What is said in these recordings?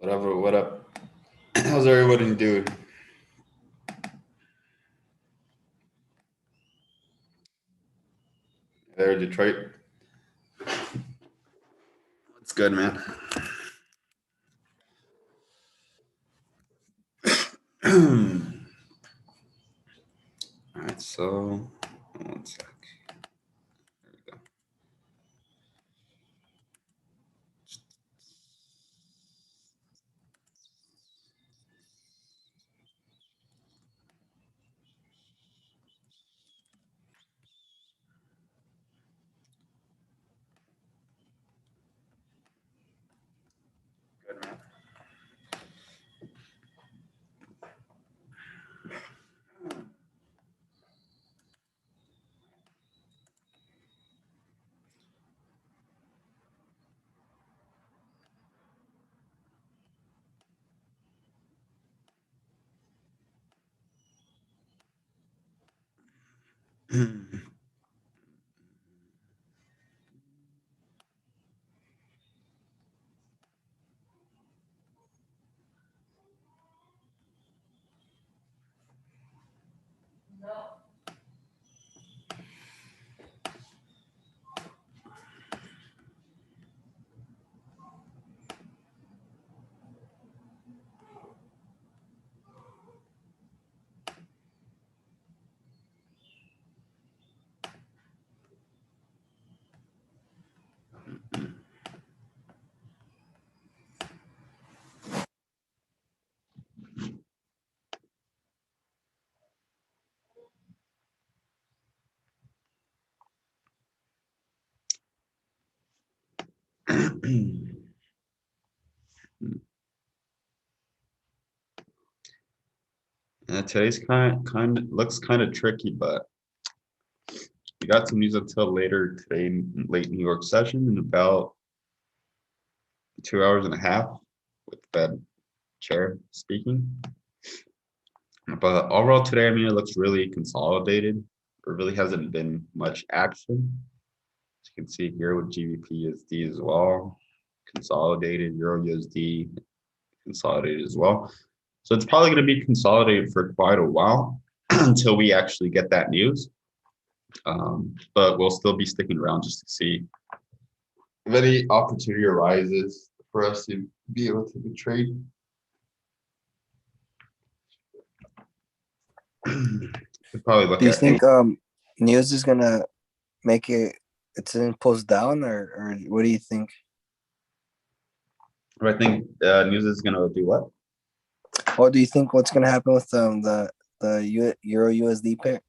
Whatever, what up? How's everybody doing? There, Detroit. It's good, man. All right, so one sec. There we go. Good, man. Today's kind of looks kind of tricky, but we got some news until later today, late New York session in about 2 hours and a half with Fed chair speaking. But overall today, I mean, it looks really consolidated. There really hasn't been much action. As you can see here with GBP USD as well, consolidated, Euro USD consolidated as well. So it's probably going to be consolidated for quite a while until we actually get that news. But we'll still be sticking around just to see if any opportunity arises for us to be able to trade. Probably look Do you at think news is gonna make its impulse down, or what do you think? I think news is gonna do what? Or do you think what's gonna happen with the Euro USD pair?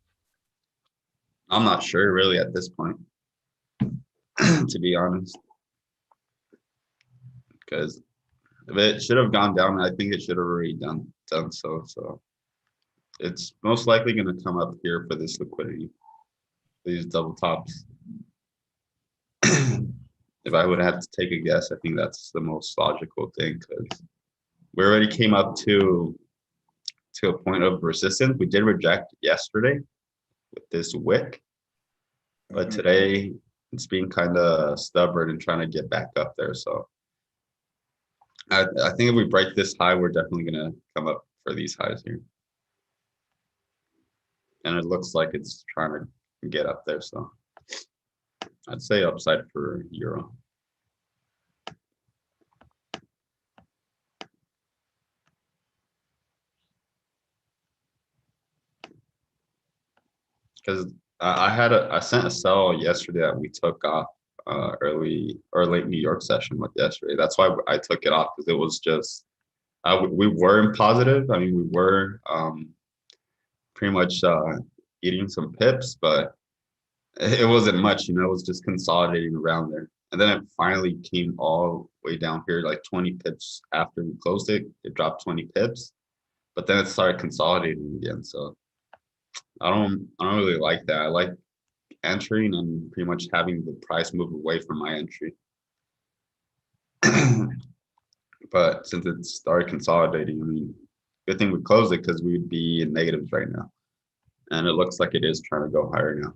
I'm not sure really at this point, to be honest, because if it should have gone down, I think it should have already done so. So it's most likely going to come up here for this liquidity, these double tops. If I would have to take a guess, I think that's the most logical thing because we already came up to a point of resistance. We did reject yesterday with this wick, but today it's being kind of stubborn and trying to get back up there. So I think if we break this high, we're definitely going to come up for these highs here. And it looks like it's trying to get up there. So I'd say upside for Euro. because I sent a sell yesterday that we took off early or late New York session like yesterday. That's why I took it off because it was just we were in positive. I mean, we were pretty much eating some pips, but it wasn't much, it was just consolidating around there. And then it finally came all the way down here, like 20 pips after we closed it. It dropped 20 pips, but then it started consolidating again. So I don't really like that. I like entering and pretty much having the price move away from my entry. But since it started consolidating, I mean, good thing we closed it because we'd be in negatives right now. And it looks like it is trying to go higher now.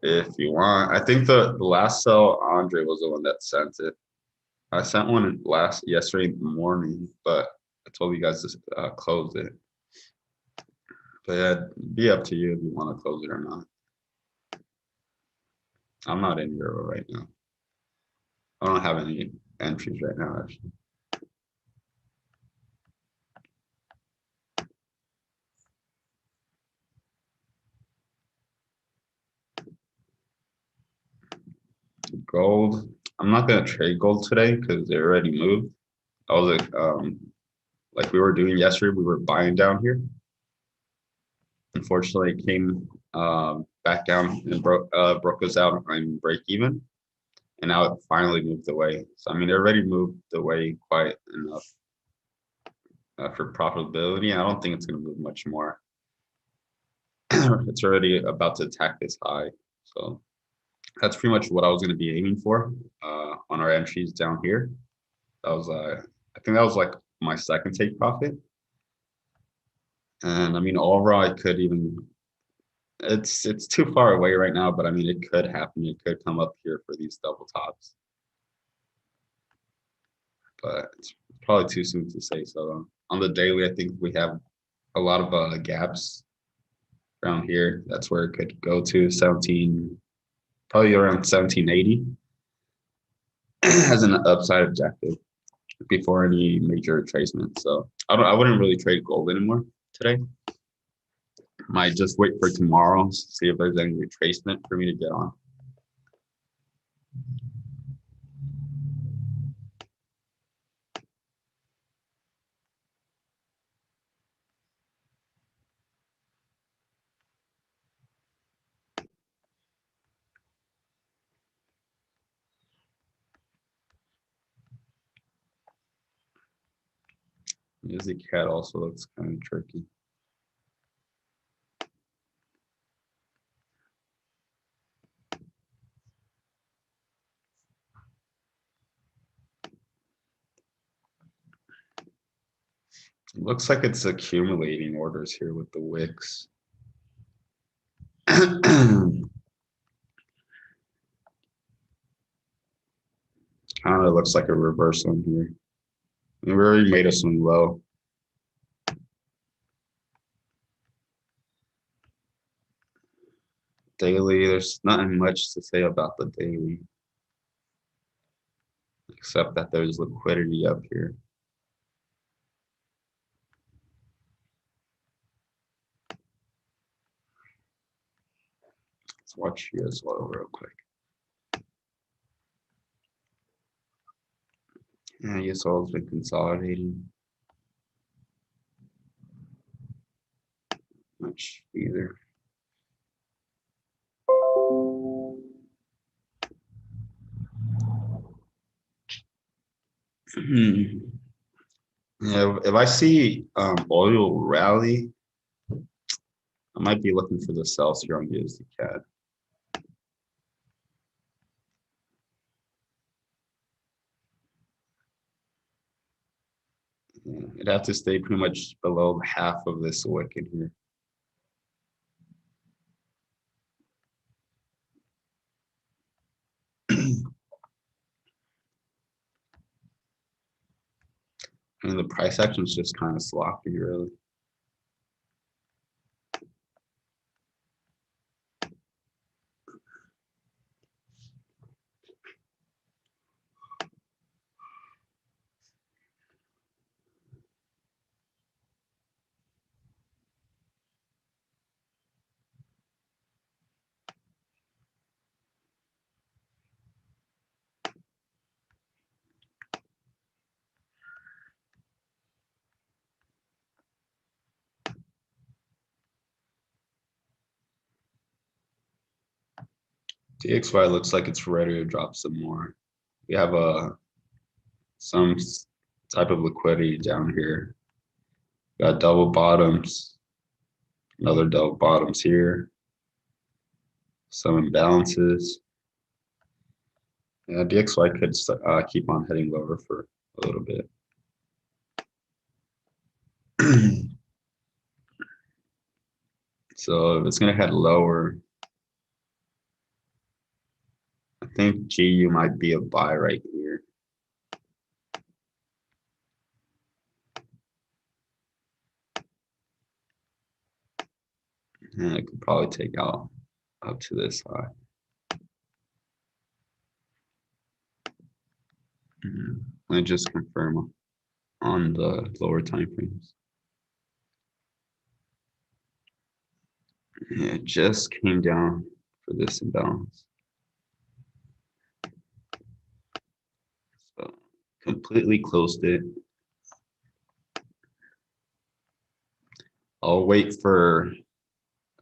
If you want, I think the last sell, Andre was the one that sent it. I sent one yesterday morning, but I told you guys to close it. But yeah, be up to you if you want to close it or not. I'm not in Euro right now. I don't have any entries right now, actually. Gold. I'm not gonna trade gold today because they already moved. I was like we were doing yesterday, we were buying down here. Unfortunately, it came back down and broke us out on break even, and now it finally moved away. So I mean, it already moved away quite enough for profitability. I don't think it's going to move much more. It's already about to attack this high, so that's pretty much what I was going to be aiming for on our entries down here. That was I think that was like my second take profit. And I mean, overall, I could even it's too far away right now, but I mean, it could happen. It could come up here for these double tops, but it's probably too soon to say. So on the daily, I think we have a lot of gaps around here. That's where it could go to 17, probably around 1780 as an upside objective before any major retracement. So I wouldn't really trade gold anymore today. Might just wait for tomorrow, see if there's any retracement for me to get on. Music cat also looks kind of tricky. It looks like it's accumulating orders here with the wicks. Kind of looks like a reversal in here. We already made a swing low. Daily, there's nothing much to say about the daily, except that there's liquidity up here. Let's watch US oil real quick. Yeah, US oil's been consolidating. Much either. Yeah, if I see oil rally, I might be looking for the sells here on USD CAD. Yeah, it'd have to stay pretty much below half of this wick in here. And the price action is just kind of sloppy, really. DXY looks like it's ready to drop some more. We have some type of liquidity down here. Got double bottoms, another double bottoms here, some imbalances. Yeah, DXY could keep on heading lower for a little bit. So if it's gonna head lower, I think GU might be a buy right here. And it could probably take out up to this high. Let me just confirm on the lower time frames. Yeah, it just came down for this imbalance. So completely closed it. I'll wait for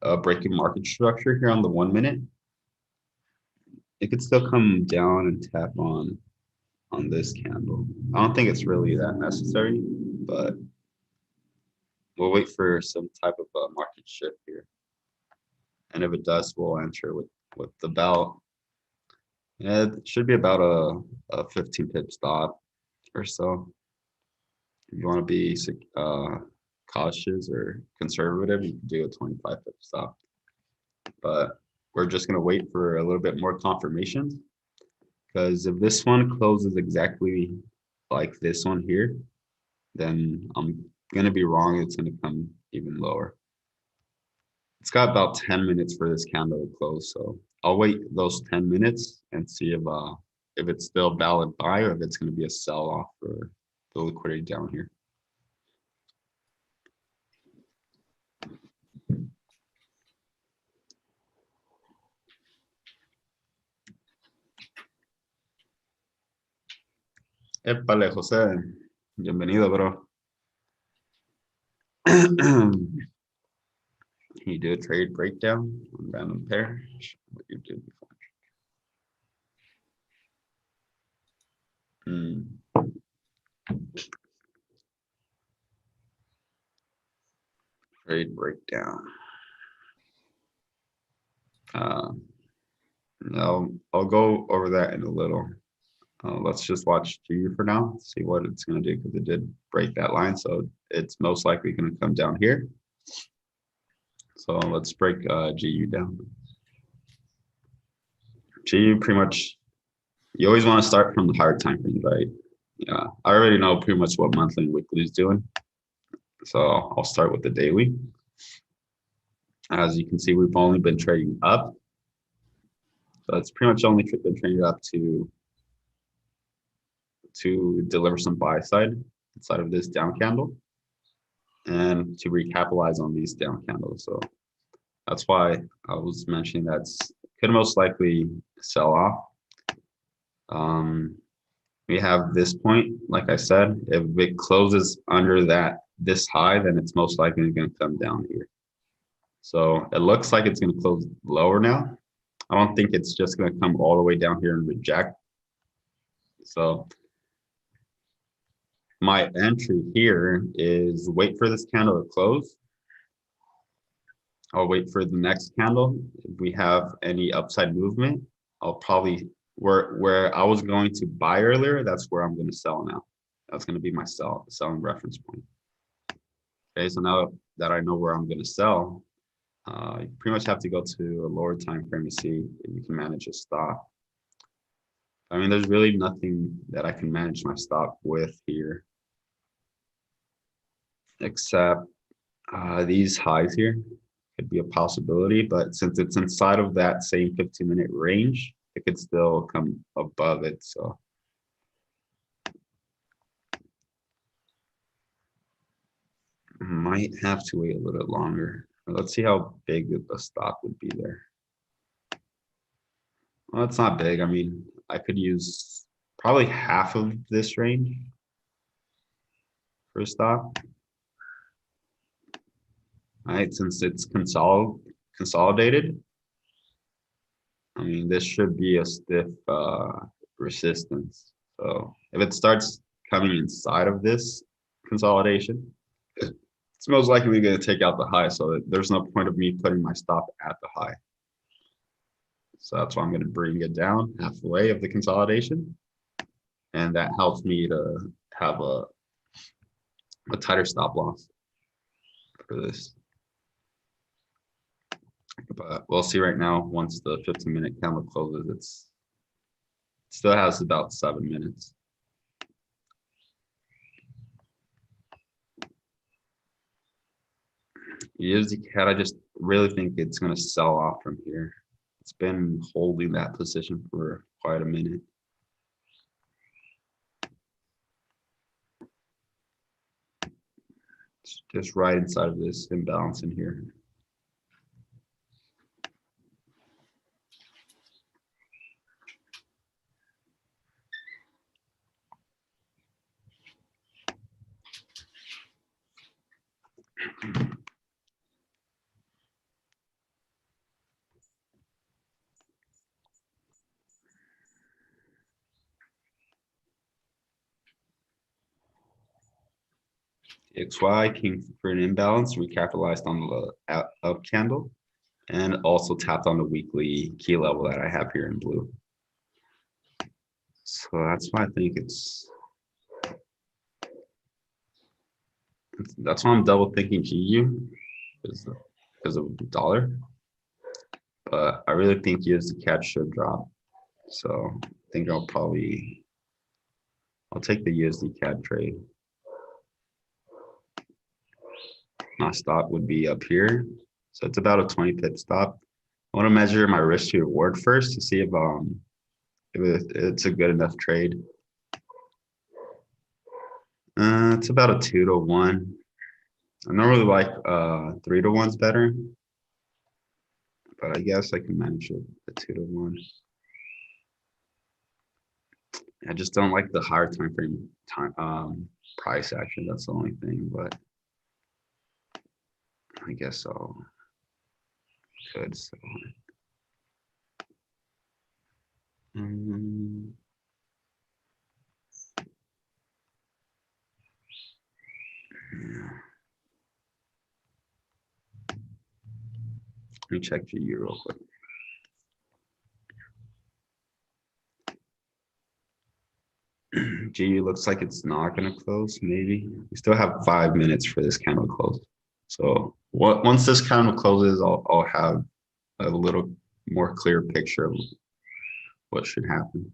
a breaking market structure here on the 1 minute. It could still come down and tap on this candle. I don't think it's really that necessary, but we'll wait for some type of market shift here. And if it does, we'll enter with the bell. Yeah, it should be about a 15 pip stop or so. If you want to be cautious or conservative, you can do a 25 pip stop. But we're just going to wait for a little bit more confirmations, because if this one closes exactly like this one here, then I'm going to be wrong. It's going to come even lower. It's got about 10 minutes for this candle to close, so I'll wait those 10 minutes and see if it's still valid buy or if it's going to be a sell off for the liquidity down here. Épale, José. Bienvenido, bro. Can you do a trade breakdown on random pair? What you did before. Trade breakdown. I'll go over that in a little. Let's just watch GU for now, see what it's going to do, because it did break that line, so it's most likely going to come down here. So let's break GU down. GU pretty much, you always want to start from the higher time frame, right? Yeah, I already know pretty much what monthly and weekly is doing, so I'll start with the daily. As you can see, we've only been trading up, so it's pretty much only been trading up to deliver some buy side inside of this down candle and to recapitalize on these down candles. So that's why I was mentioning that's could most likely sell off. We have this point, like I said, if it closes under this high, then it's most likely going to come down here. So it looks like it's going to close lower now. I don't think it's just going to come all the way down here and reject. So my entry here is wait for this candle to close. I'll wait for the next candle. If we have any upside movement, I'll probably where I was going to buy earlier, that's where I'm going to sell now. That's going to be my selling reference point. Okay, so now that I know where I'm going to sell, you pretty much have to go to a lower time frame to see if you can manage a stop. I mean, there's really nothing that I can manage my stop with here, except these highs here could be a possibility, but since it's inside of that same 15-minute range, it could still come above it. So might have to wait a little bit longer. Let's see how big the stop would be there. Well, it's not big. I mean, I could use probably half of this range for a stop. All right, since it's consolidated, I mean, this should be a stiff resistance. So if it starts coming inside of this consolidation, it's most likely going to take out the high. So there's no point of me putting my stop at the high. So that's why I'm going to bring it down halfway of the consolidation. And that helps me to have a tighter stop loss for this. But we'll see right now, once the 15-minute candle closes, it still has about 7 minutes. USD CAD, I just really think it's going to sell off from here. It's been holding that position for quite a minute. It's just right inside of this imbalance in here. XY came for an imbalance, recapitalized on the up candle, and also tapped on the weekly key level that I have here in blue. So that's why I think that's why I'm double thinking GU because of the dollar. But I really think USD CAD should drop. So I think I'll take the USD CAD trade. My stop would be up here. So it's about a 20 pip stop. I want to measure my risk to reward first to see if it's a good enough trade. It's about a 2-to-1. I normally like 3-to-1s better, but I guess I can manage it at 2-to-1. I just don't like the higher time frame price action. That's the only thing, but I guess I'll could sell it. Yeah. Let me check GU real quick. GU looks like it's not going to close. Maybe we still have 5 minutes for this candle to close. So once this candle closes, I'll have a little more clear picture of what should happen.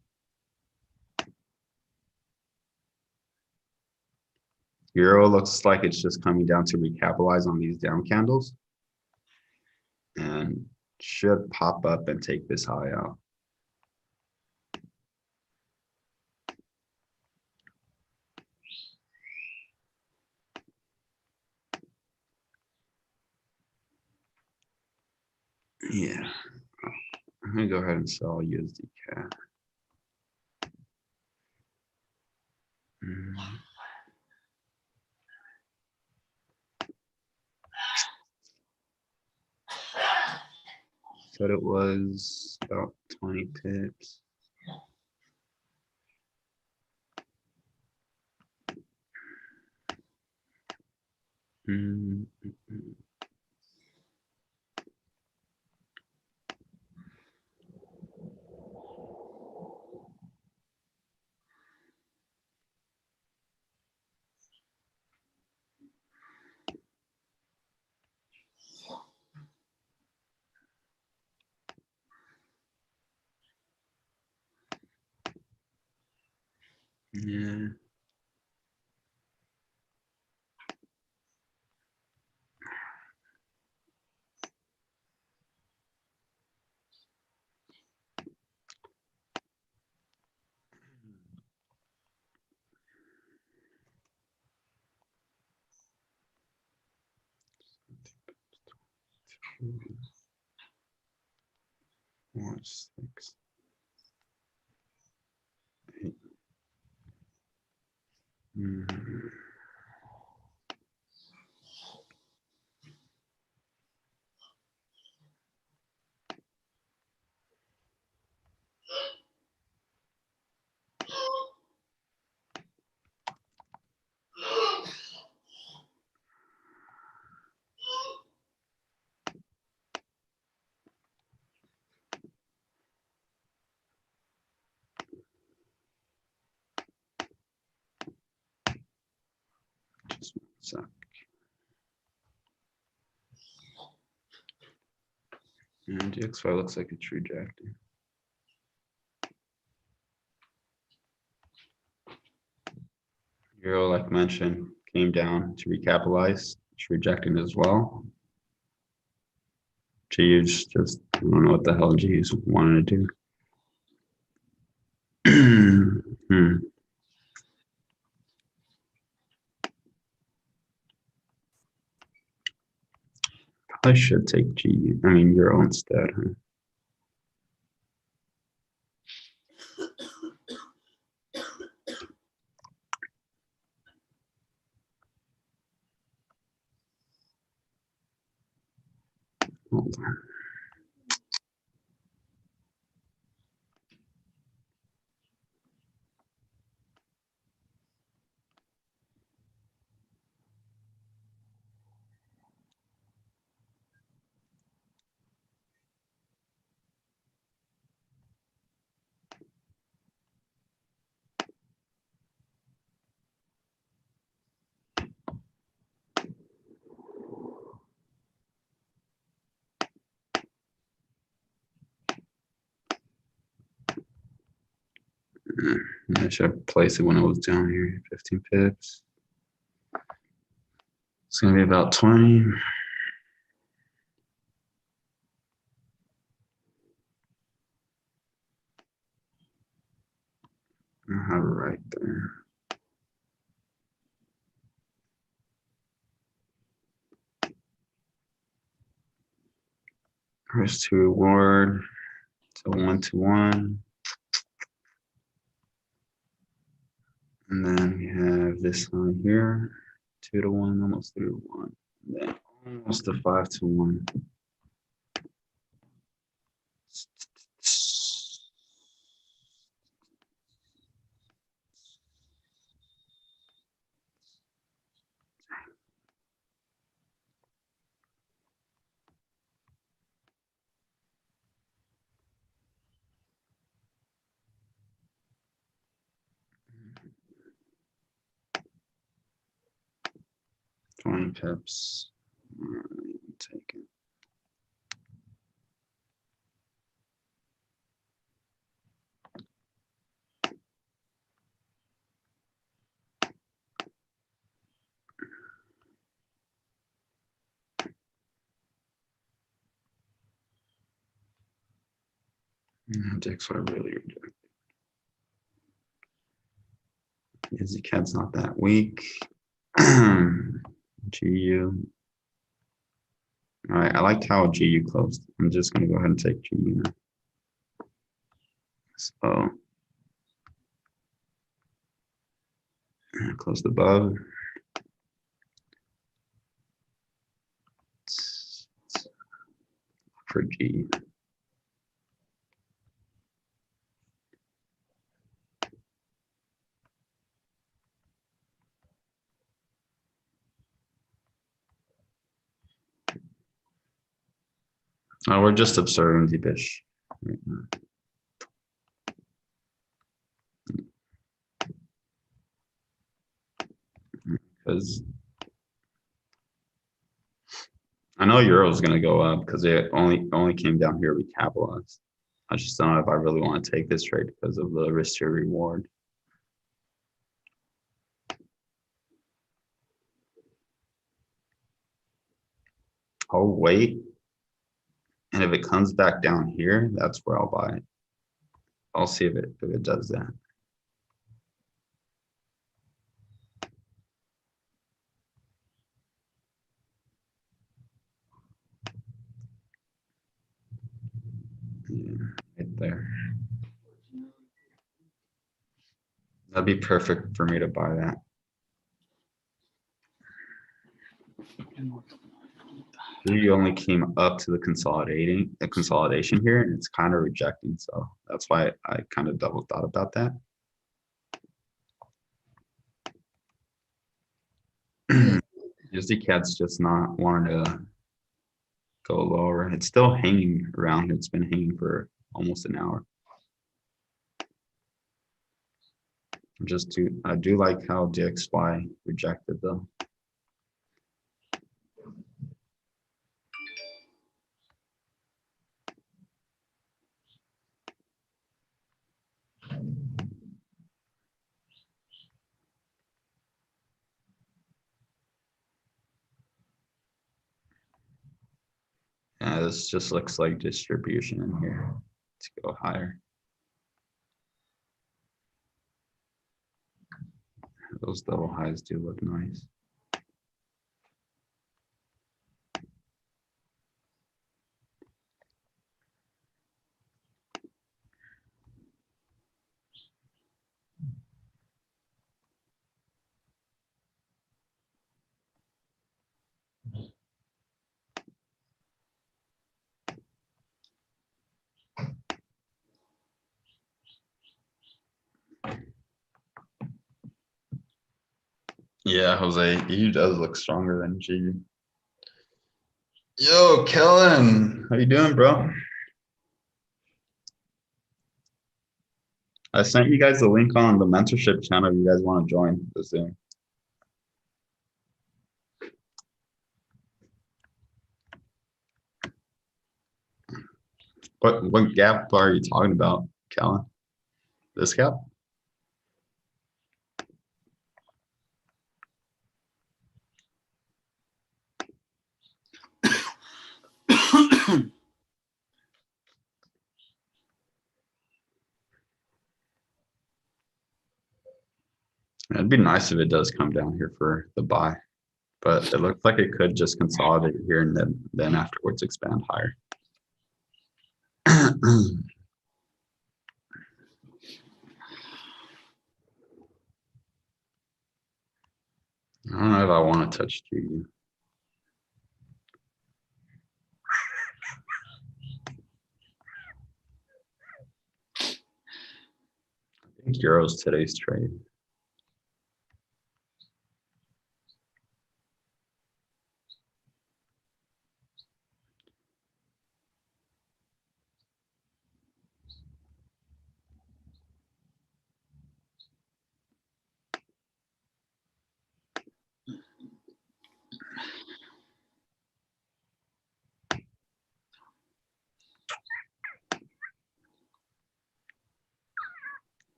Euro looks like it's just coming down to recapitalize on these down candles and should pop up and take this high out. Yeah, I'm gonna go ahead and sell USD CAD. Said it was about 20 pips. Yeah. Four, 6, 8. So. And GXY looks like it's rejecting. Euro, like mentioned, came down to recapitalize. It's rejecting as well. GU's just, I don't know what the hell GU's wanted to do. I should take GU, I mean Euro instead, huh? Hold on. I should place it when it was down here, 15 pips. It's gonna be about 20. I have it right there. Risk to reward, so 1-to-1. And then we have this one here, 2-to-1, almost 3-to-1. And then almost a 5-to-1. Twenty pips. All right, take it. Dicks what I really reject. Izzy Cat's not that weak. GU. All right, I liked how GU closed. I'm just gonna go ahead and take GU now. So close the above. For GU. Oh, we're just observing the bish right now. Because I know Euro is going to go up because it only came down here recapitalized. I just don't know if I really want to take this trade because of the risk to reward. I'll wait. And if it comes back down here, that's where I'll buy it. I'll see if it does that. Yeah, right there. That'd be perfect for me to buy that. You only came up to the consolidation here, and it's kind of rejecting. So that's why I kind of double thought about that. USD Cat's just not wanting to go lower. It's still hanging around. It's been hanging for almost an hour. I do like how DXY rejected though. this just looks like distribution in here. Let's go higher. Those double highs do look nice. Yeah, Jose, he does look stronger than G. Yo, Kellen, how you doing, bro? I sent you guys the link on the mentorship channel if you guys want to join the Zoom. What gap are you talking about, Kellen? This gap? It'd be nice if it does come down here for the buy, but it looks like it could just consolidate here and then afterwards expand higher. I don't know if I want to touch GU. I think Euro's today's trade.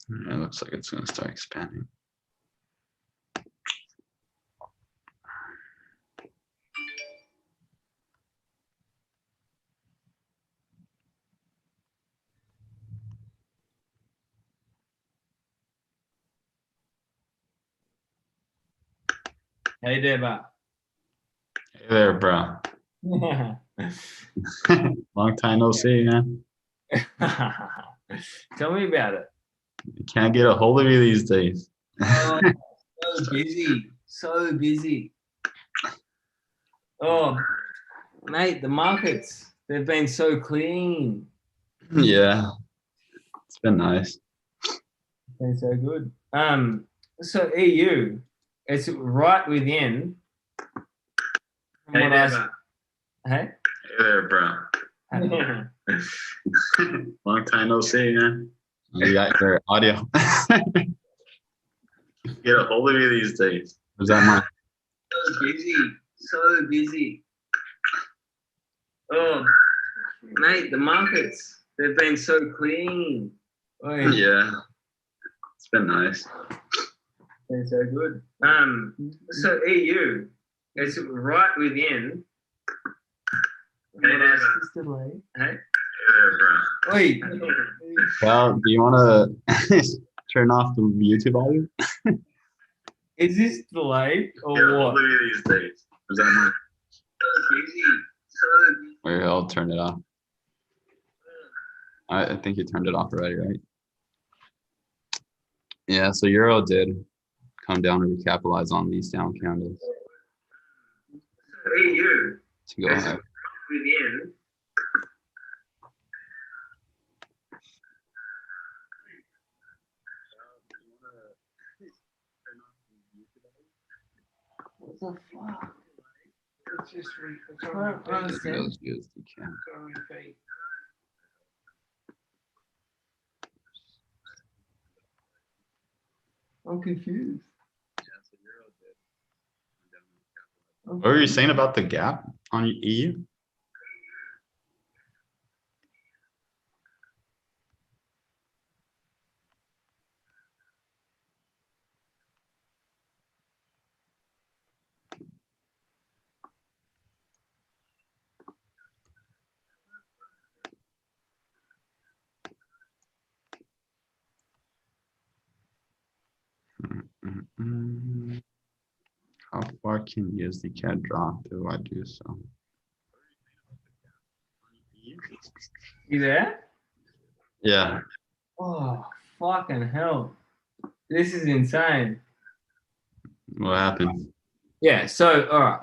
It looks like it's going to start expanding. Hey there, Bob. Hey there, bro. Long time no see, man. Tell me about it. You can't get a hold of you these days. Oh, so busy, so busy. Oh, mate, the markets, they've been so clean. Yeah, it's been nice. Been so good. So EU, it's right within. Hey there, bro. Hey? Hey there, bro. Long time no see, man. You got your audio. Get a hold of you these days. Was that mine? So busy, so busy. Oh, mate, the markets, they've been so clean. Oi. Yeah, it's been nice. Been so good. So EU, it's right within. Hey there, Delay. Hey? Hey there, bro. Oi. Well, do you want to turn off the YouTube audio? Is this delayed or Get a what? hold of you these days. Was that mine? So busy, so busy. Wait, I'll turn it off. I think you turned it off already, right? Yeah, so Euro did come down and recapitalize on these down candles EU, to go ahead. within. What the fuck? It's just As USD can. I'm confused. What were you saying about the gap on EU? How far can USD CAD drop if I do so? You there? Yeah. Oh, fucking hell. This is insane. What happened? Yeah, so, all right.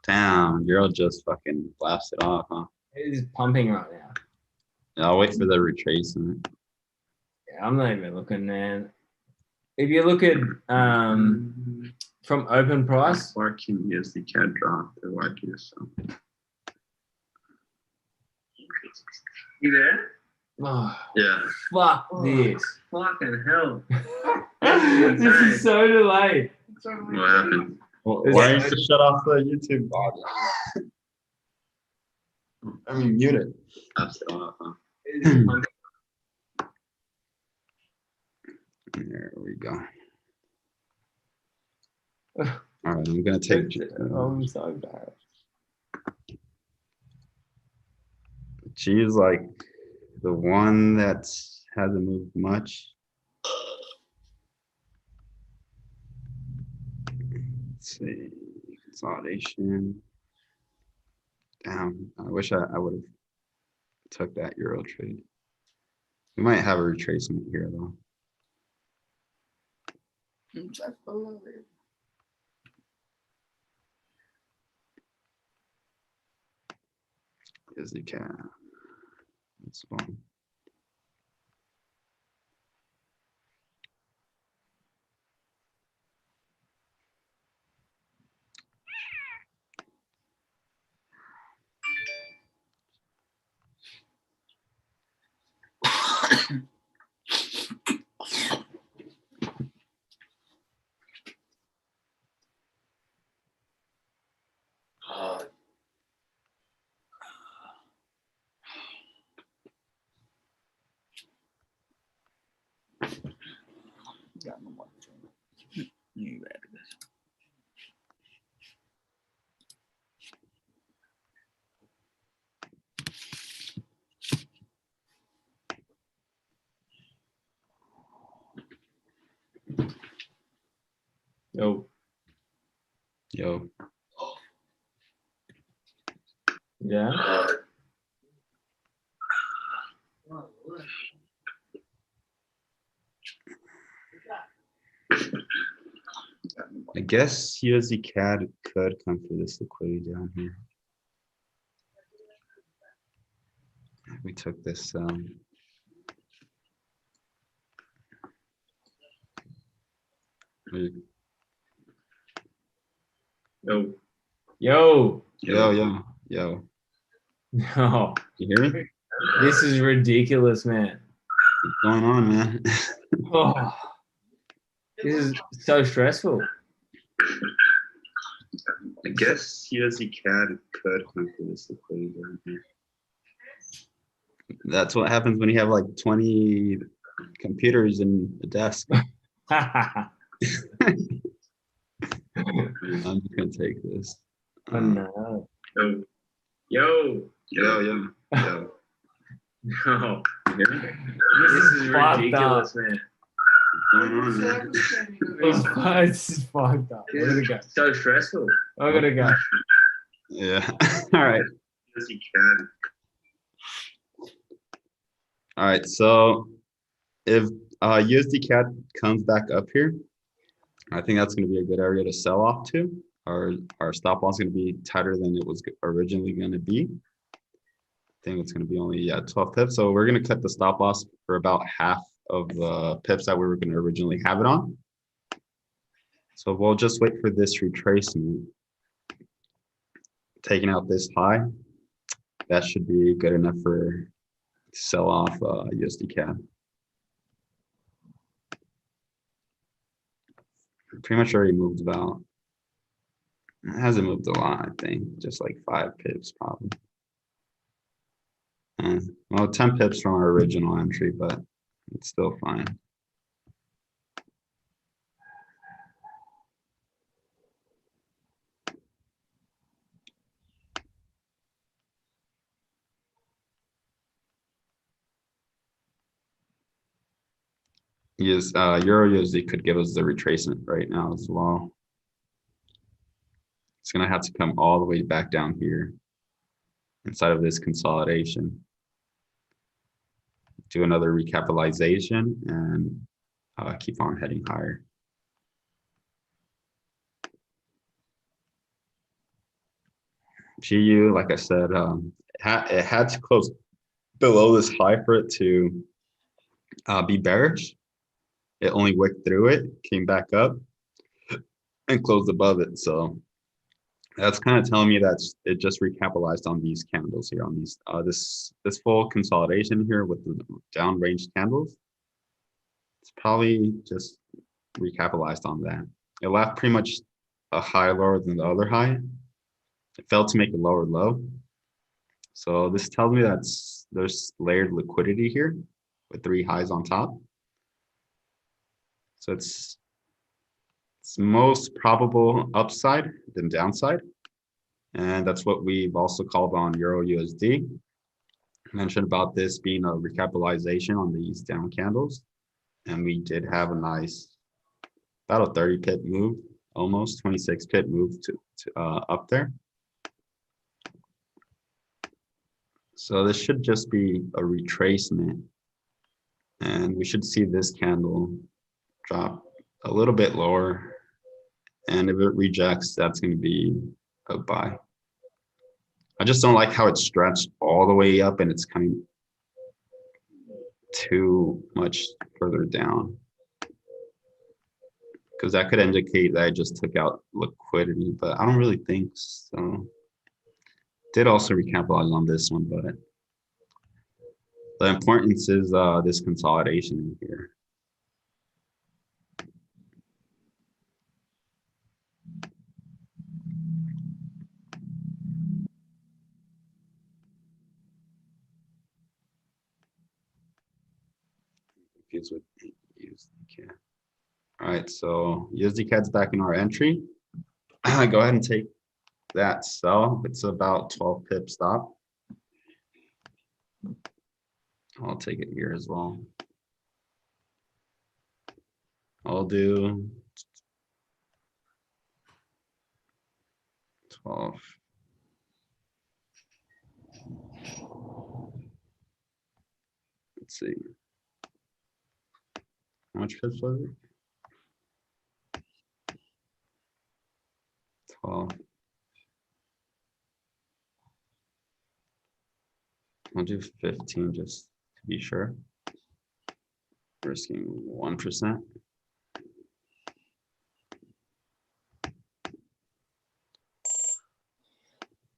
Damn, Euro just fucking blasted off, huh? It is pumping right now. Yeah, I'll wait for the retracement. Yeah, I'm not even looking, man. If you look at from open price, How far can USD CAD drop if I do so? you there? Oh, Yeah. fuck this. Fucking hell. This is so delayed. What happened? Is Why it- didn't you shut off the YouTube bot? I mean, mute it. That's it off, huh? it is pumping. There we go. All right, I'm gonna take. I'm so bad. She's like the one that hasn't moved much. Let's see, consolidation. Damn, I wish I would have took that Euro trade. We might have a retracement here though. Is the cat. That's fine. Yo, Yo, yeah. I guess USD CAD could come for this liquidity down here. We took this. Yo, yo, Yo. no. You hear me? This is ridiculous, man. What's going on, man? Oh, this is so stressful. I guess USD CAD could come for this liquidity down here. That's what happens when you have like 20 computers in the desk. I'm just gonna take this. Oh, no. Yo. Yo. No. You hear me? This is fucked ridiculous, man. What's going on, man? This is fucked up. I'm gonna go. So stressful. I'm gonna go. Yeah. All right. USD CAD. All right. So if USD CAD comes back up here, I think that's going to be a good area to sell off to. Our stop loss is going to be tighter than it was originally going to be. I think it's going to be only 12 pips. So we're going to cut the stop loss for about half of the pips that we were going to originally have it on. So we'll just wait for this retracement. Taking out this high, that should be good enough for to sell off USD CAD. Pretty much already moved about. It hasn't moved a lot, I think, just like 5 pips probably. Well, 10 pips from our original entry, but it's still fine. Yes, Euro USD could give us the retracement right now as well. It's gonna have to come all the way back down here inside of this consolidation. Do another recapitalization and keep on heading higher. GU, like I said, it had to close below this high for it to be bearish. It only wicked through it, came back up, and closed above it. So that's kind of telling me that it just recapitalized on these candles here, on these this full consolidation here with the downrange candles. It's probably just recapitalized on that. It left pretty much a high lower than the other high. It failed to make a lower low. So this tells me that there's layered liquidity here with 3 highs on top. So it's most probable upside than downside. And that's what we've also called on Euro USD. I mentioned about this being a recapitalization on these down candles. And we did have a nice, about a 30 pip move, almost 26 pip move to up there. So this should just be a retracement. And we should see this candle drop a little bit lower. And if it rejects, that's going to be a buy. I just don't like how it's stretched all the way up and it's coming too much further down. Because that could indicate that I just took out liquidity, but I don't really think so. Did also recapitalize on this one, but the importance is this consolidation here. Confused with USD. All right, so USD CAD's back in our entry. Go ahead and take that sell. It's about 12 pip stop. I'll take it here as well. I'll do 12. Let's see. How much pips was it? 12. I'll do 15 just to be sure. Risking 1%.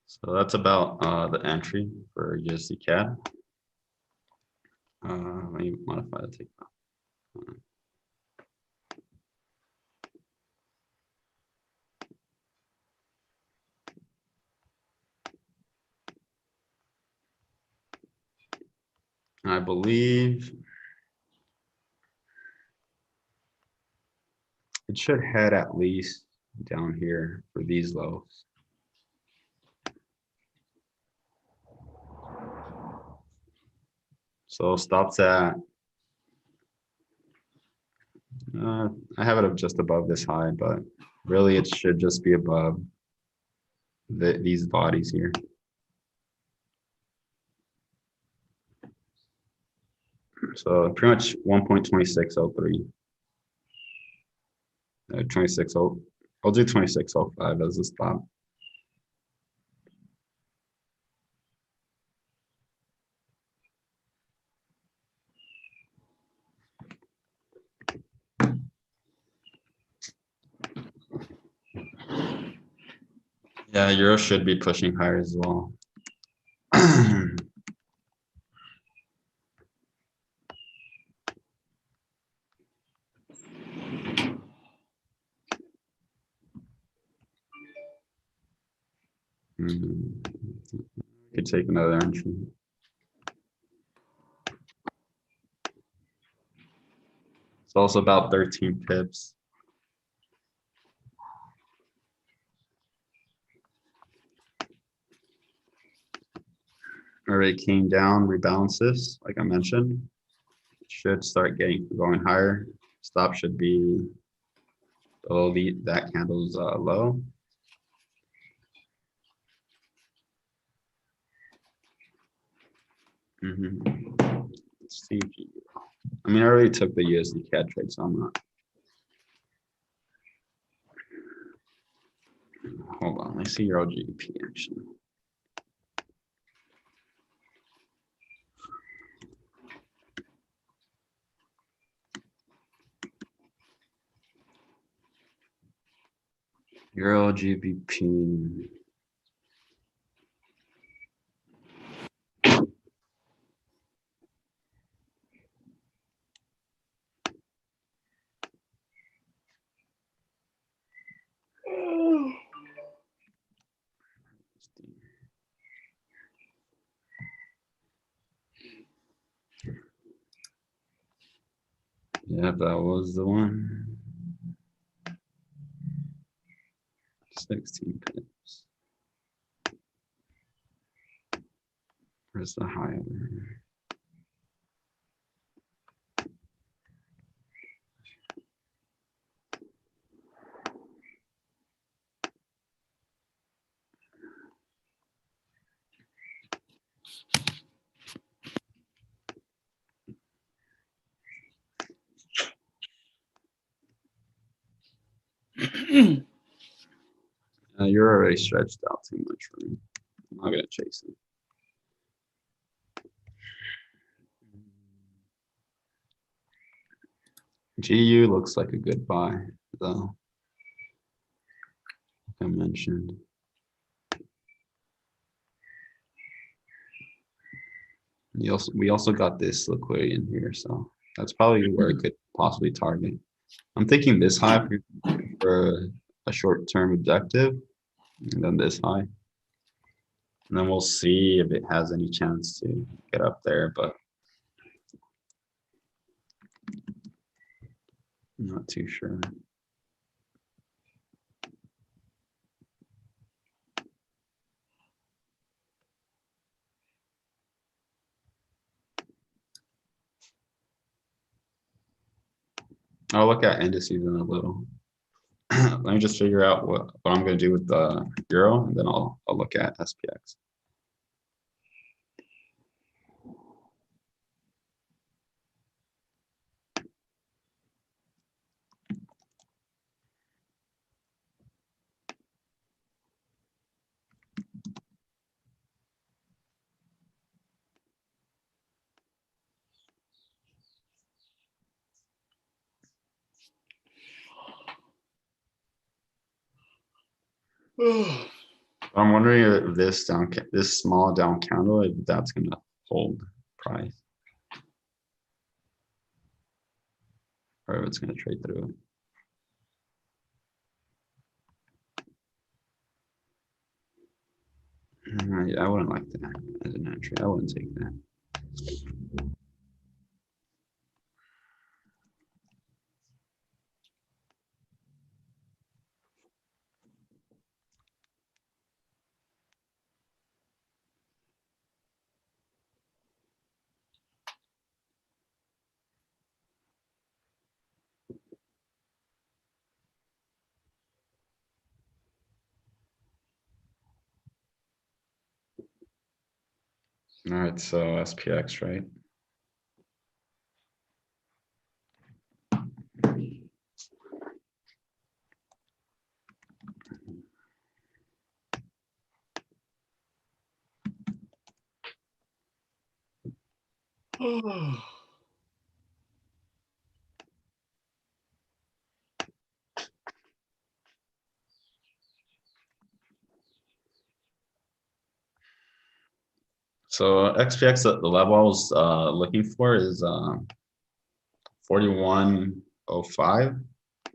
So that's about the entry for USD CAD. Let me modify the takeoff. I believe it should head at least down here for these lows. So stops at, I have it just above this high, but really it should just be above these bodies here. So pretty much 1.2603. 26.0. I'll do 26.05 as a stop. Yeah, Euro should be pushing higher as well. Could take another entry. It's also about 13 pips. All right, came down, rebalances, like I mentioned. It should start going higher. Stop should be below that candle's low. Let's see. I mean, I already took the USD CAD trade, so I'm not. Hold on, let's see Euro GBP actually. Euro GBP. Yeah, that was the one. 16 pips. Where's the higher? You're already stretched out too much for me. I'm not gonna chase it. GU looks like a good buy, though. Like I mentioned. We also got this liquidity in here, so that's probably where it could possibly target. I'm thinking this high for a short-term objective, and then this high. And then we'll see if it has any chance to get up there, but I'm not too sure. I'll look at indices in a little. Let me just figure out what I'm going to do with the euro, and then I'll look at SPX. I'm wondering if this small down candle, if that's going to hold price, or if it's going to trade through it. Yeah, I wouldn't like that as an entry. I wouldn't take that. All right, so SPX, right? So XPX, the level I was looking for is 41.05. I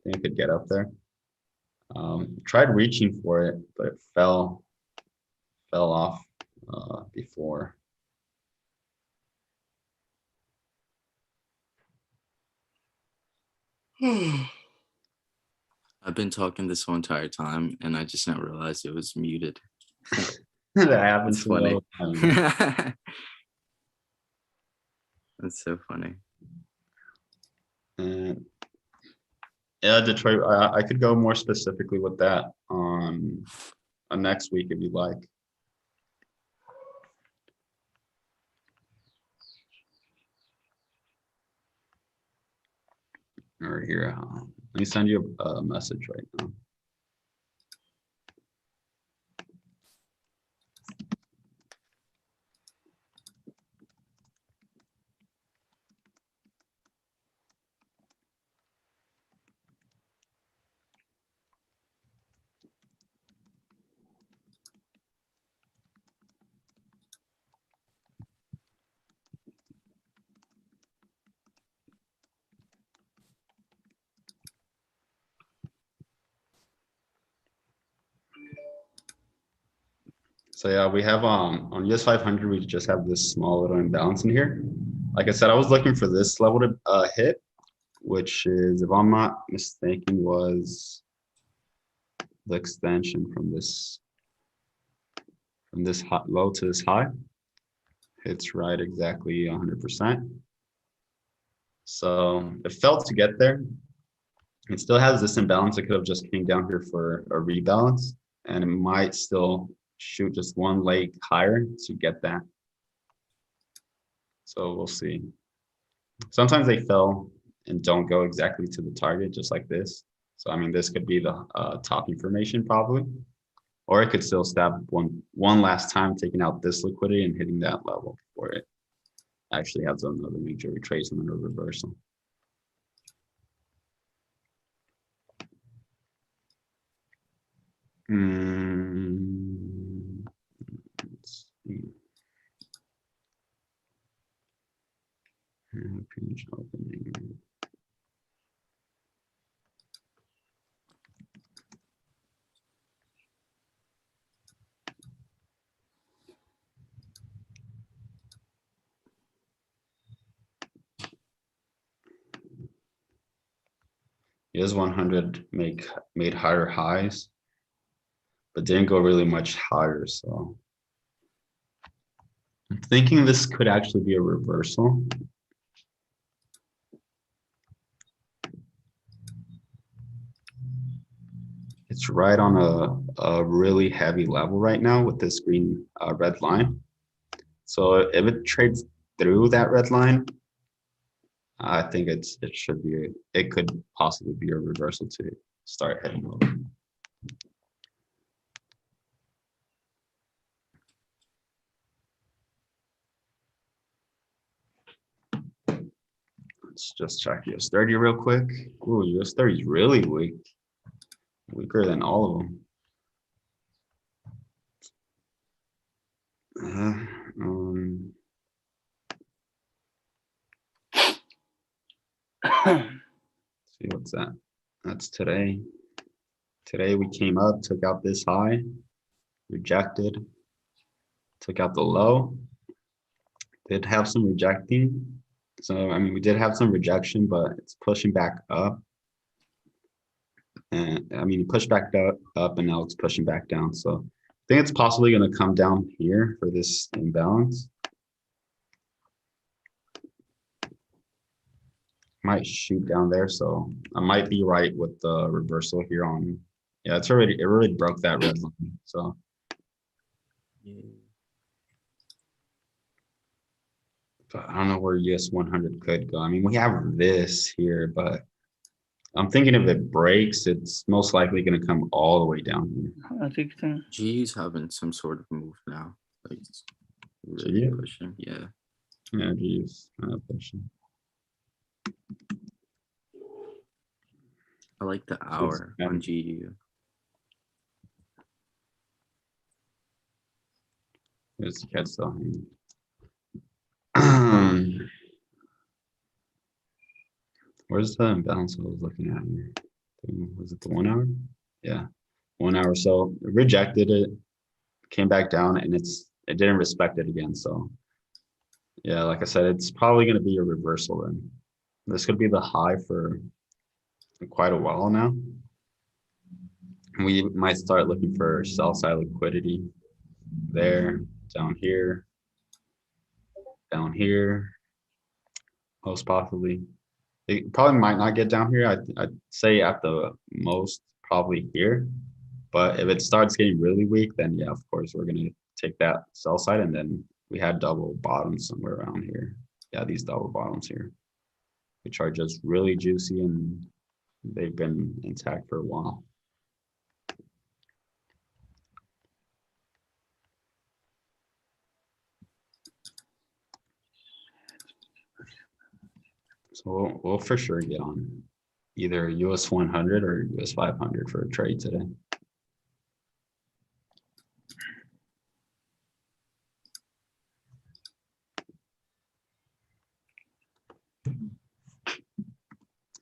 think it could get up there. Tried reaching for it, but it fell fell off before. I've been talking this whole entire time and I just now realized it was muted. That happens It's to me all funny. the time. That's so funny. And yeah, Detroit, I could go more specifically with that on next week if you'd like. Or here, let me send you a message right now. So yeah, we have on US 500, we just have this small little imbalance in here. Like I said, I was looking for this level to hit, which is, if I'm not mistaken, was the extension from this low to this high. It's right exactly 100%. So it failed to get there. It still has this imbalance. It could have just came down here for a rebalance, and it might still shoot just one leg higher to get that. So we'll see. Sometimes they fail and don't go exactly to the target, just like this. So I mean, this could be the top information probably, or it could still stab one last time, taking out this liquidity and hitting that level before it actually has another major retracement or reversal. Let's see. Pinch opening. US 100 made higher highs, but didn't go really much higher. So I'm thinking this could actually be a reversal. It's right on a really heavy level right now with this green red line. So if it trades through that red line, I think it could possibly be a reversal to start heading over. Let's just check US 30 real quick. Ooh, US 30 is really weak. Weaker than all of them. See what's that? That's today. Today we came up, took out this high, rejected, took out the low. Did have some rejecting. So I mean, we did have some rejection, but it's pushing back up. And I mean, it pushed back up and now it's pushing back down. So I think it's possibly going to come down here for this imbalance. Might shoot down there, so I might be right with the reversal here on. Yeah, it already broke that red line. So but I don't know where US 100 could go. I mean, we have this here, but I'm thinking if it breaks, it's most likely going to come all the way down here. I think so. GU's having some sort of move now. Like it's really GU? pushing. Yeah. Yeah, geez, pushing. I like the hour on GU. There's the catch still hanging. Where's the imbalance I was looking at here? Was it the 1 hour? Yeah, 1 hour. So rejected it, came back down and it didn't respect it again. So yeah, like I said, it's probably going to be a reversal then. This could be the high for quite a while now. We might start looking for sell side liquidity there, down here, most possibly. It probably might not get down here. I'd say at the most probably here. But if it starts getting really weak, then yeah, of course, we're going to take that sell side, and then we had double bottoms somewhere around here. Yeah, these double bottoms here, which are just really juicy and they've been intact for a while. So we'll for sure get on either US 100 or US 500 for a trade today.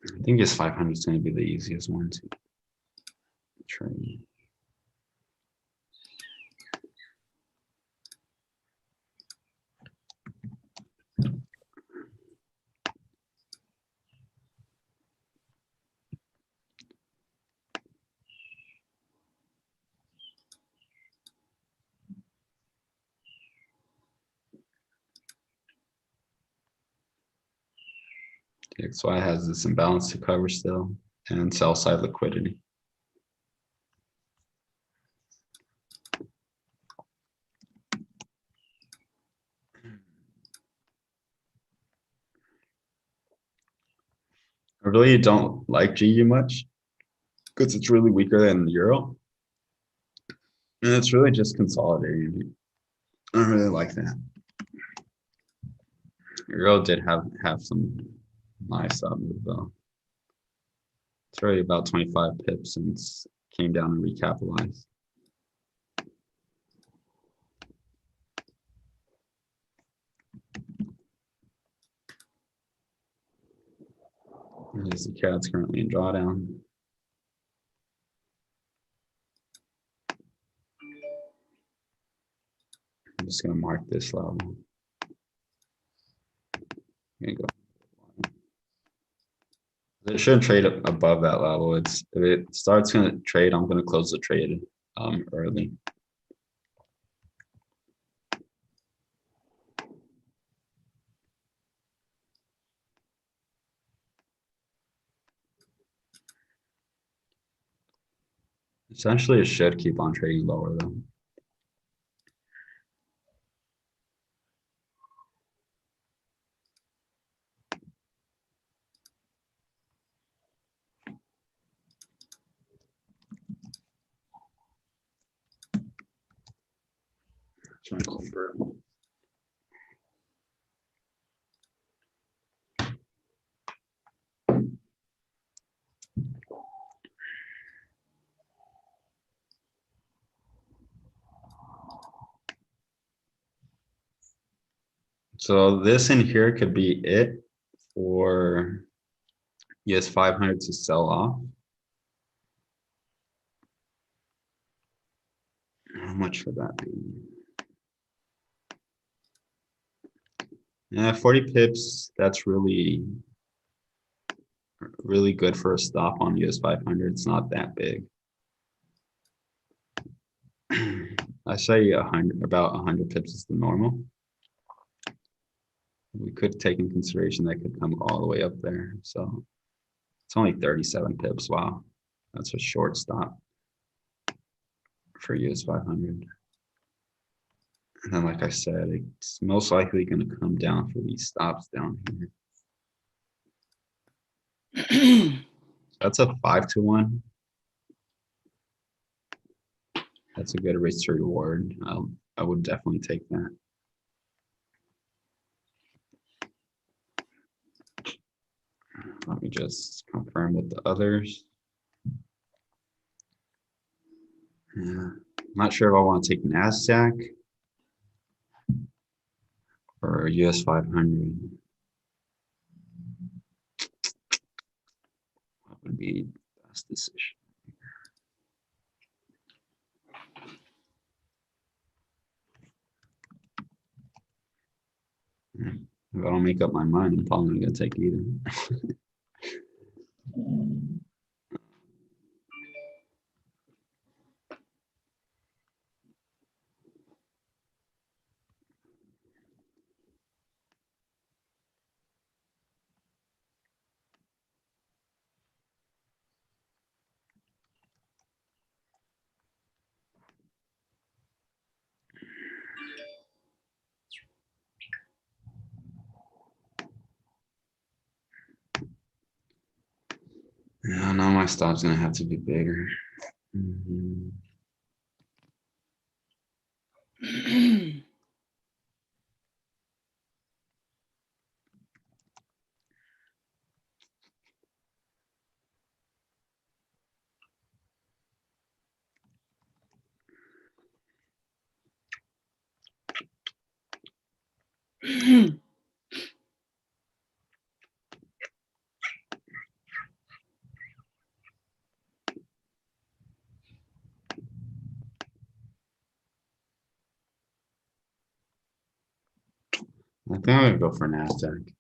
I think US 500 is going to be the easiest one to trade. XY has this imbalance to cover still, and sell side liquidity. I really don't like GU much because it's really weaker than the euro. And it's really just consolidating. I don't really like that. Euro did have some nice move though. It's really about 25 pips since came down and recapitalized. Here's the cat's currently in drawdown. I'm just gonna mark this level. Gonna go. It shouldn't trade above that level. If it starts gonna trade, I'm gonna close the trade early. Essentially, it should keep on trading lower though. Trying to call for it. So this in here could be it for US 500 to sell off. How much would that be? Yeah, 40 pips. That's really good for a stop on US 500. It's not that big. I say about 100 pips is the normal. We could take in consideration that could come all the way up there. So it's only 37 pips. Wow, that's a short stop for US 500. And then, like I said, it's most likely going to come down for these stops down here. That's a 5-to-1. That's a good risk to reward. I would definitely take that. Let me just confirm with the others. Yeah. I'm not sure if I want to take NASDAQ or US 500. What would be the best decision? If I don't make up my mind, I'm probably not gonna take either. Yeah, now my stop's gonna have to be bigger. Mhm. I think I'm gonna go for NASDAQ.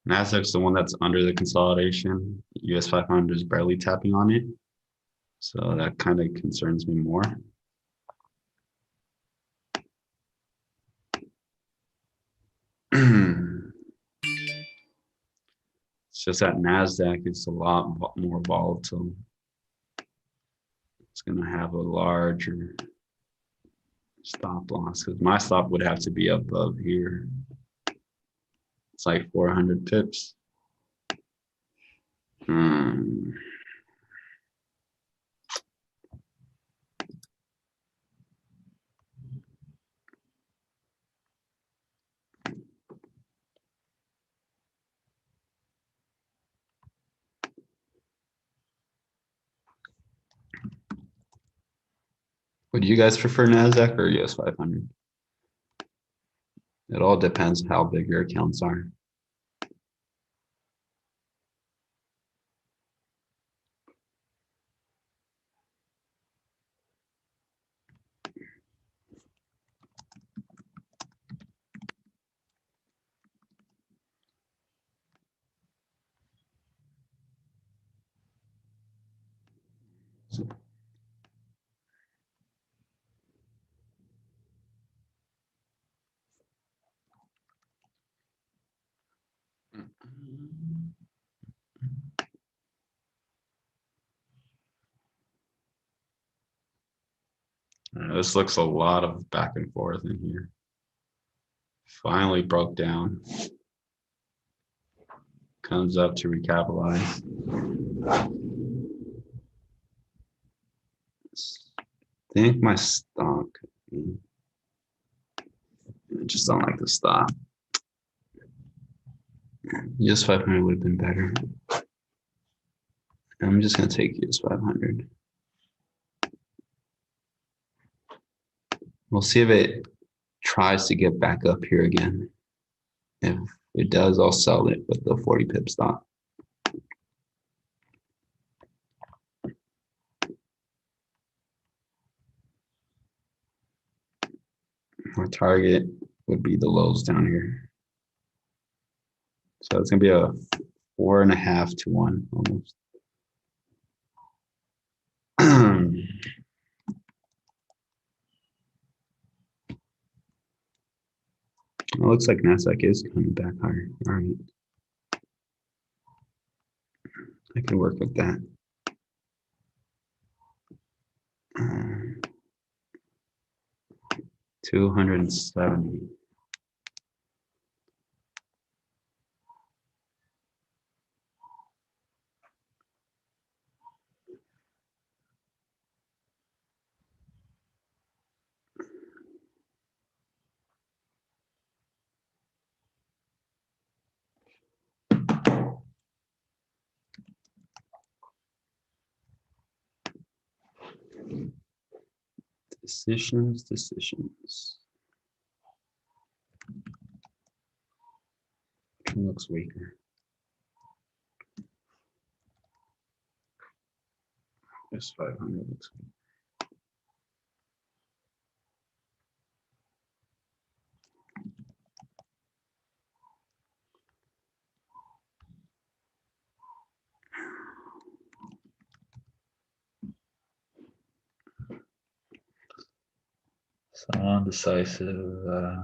NASDAQ's the one that's under the consolidation. US 500 is barely tapping on it. So that kind of concerns me more. It's just that NASDAQ is a lot more volatile. It's gonna have a larger stop loss because my stop would have to be above here. It's like 400 pips. Would you guys prefer NASDAQ or US 500? It all depends how big your accounts are. This looks a lot of back and forth in here. Finally broke down. Comes up to recapitalize. I think my stock. I just don't like the stock. US 500 would have been better. I'm just gonna take US 500. We'll see if it tries to get back up here again. If it does, I'll sell it with the 40 pip stop. Our target would be the lows down here. So it's gonna be a 4.5 to 1 almost. It looks like NASDAQ is coming back higher. All right. I can work with that. 270. Decisions. Which one looks weaker? This 500 looks weak. So undecisive. Yeah.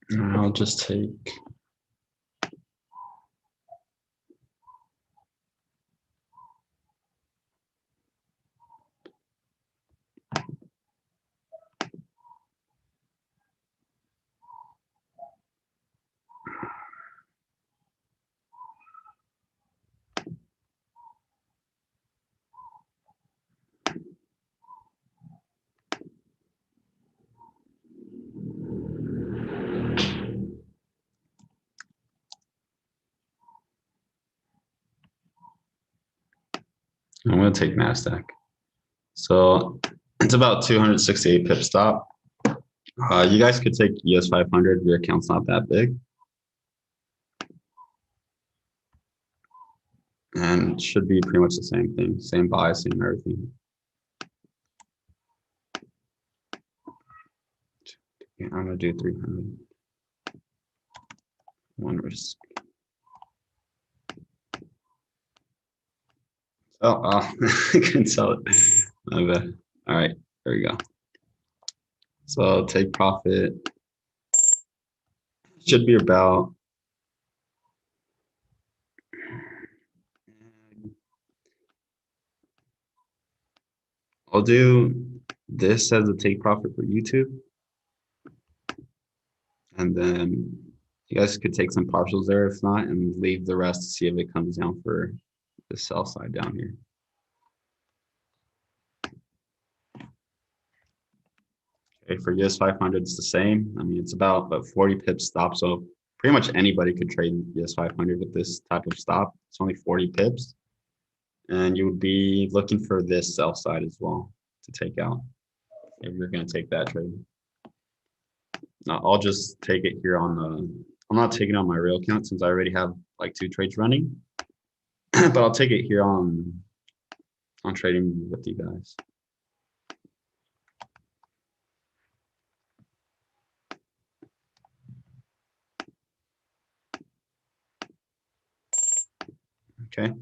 And I'll just take. I'm gonna take NASDAQ. So it's about 268 pip stop. You guys could take ES 500. Your account's not that big. And should be pretty much the same thing, same buy, same everything. Yeah, I'm gonna do 300. One risk. Oh, I couldn't sell it. My bad. All right, there we go. So take profit. Should be about. I'll do this as a take profit for YouTube. And then you guys could take some partials there if not, and leave the rest to see if it comes down for the sell side down here. Okay, for US 500, it's the same. I mean, it's about 40 pips stop. So pretty much anybody could trade US 500 with this type of stop. It's only 40 pips. And you would be looking for this sell side as well to take out if you're going to take that trade. Now, I'll just take it here on the, I'm not taking it on my real account since I already have like 2 trades running, but I'll take it here on trading with you guys. Okay.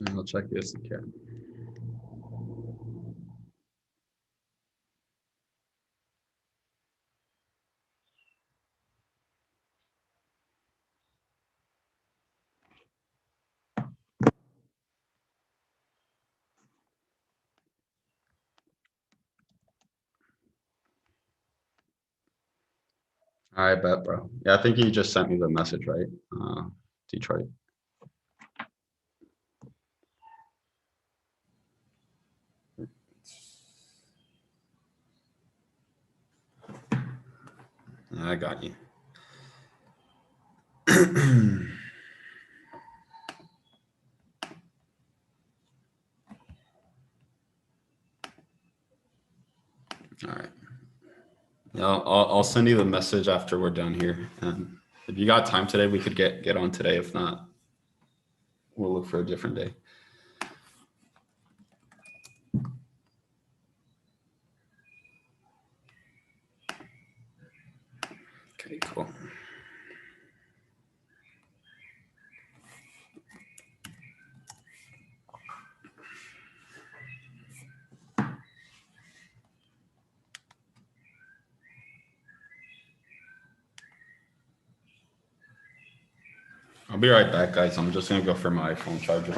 And I'll check this again. All right, bet, bro. Yeah, I think you just sent me the message, right? Detroit. I got you. All right. Yeah, I'll send you the message after we're done here. And if you got time today, we could get on today. If not, we'll look for a different day. Okay, cool. I'll be right back, guys. I'm just gonna go for my iPhone charger.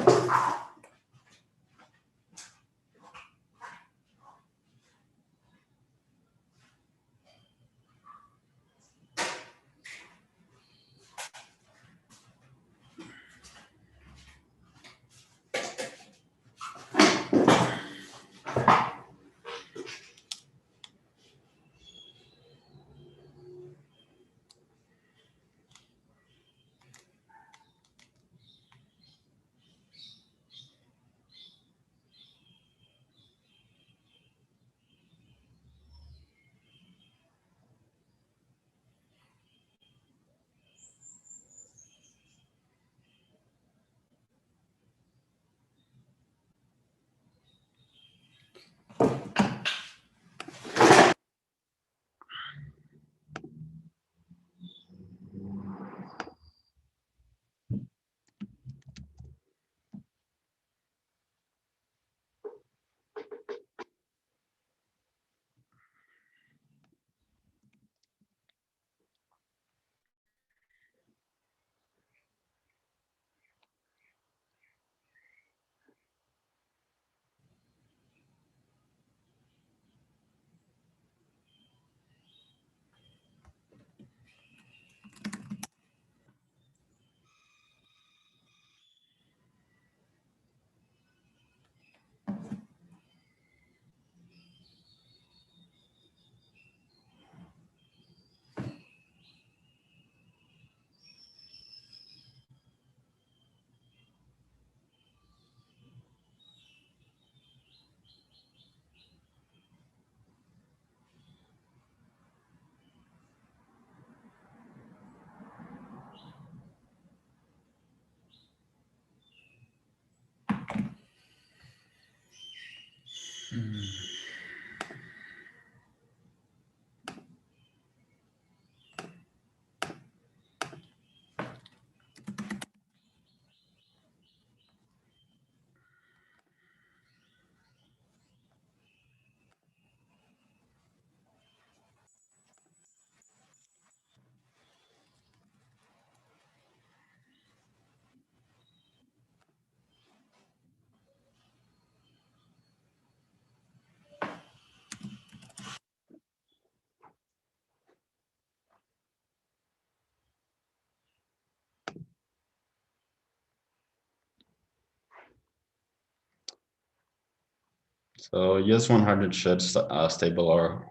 So ES 100 should stay below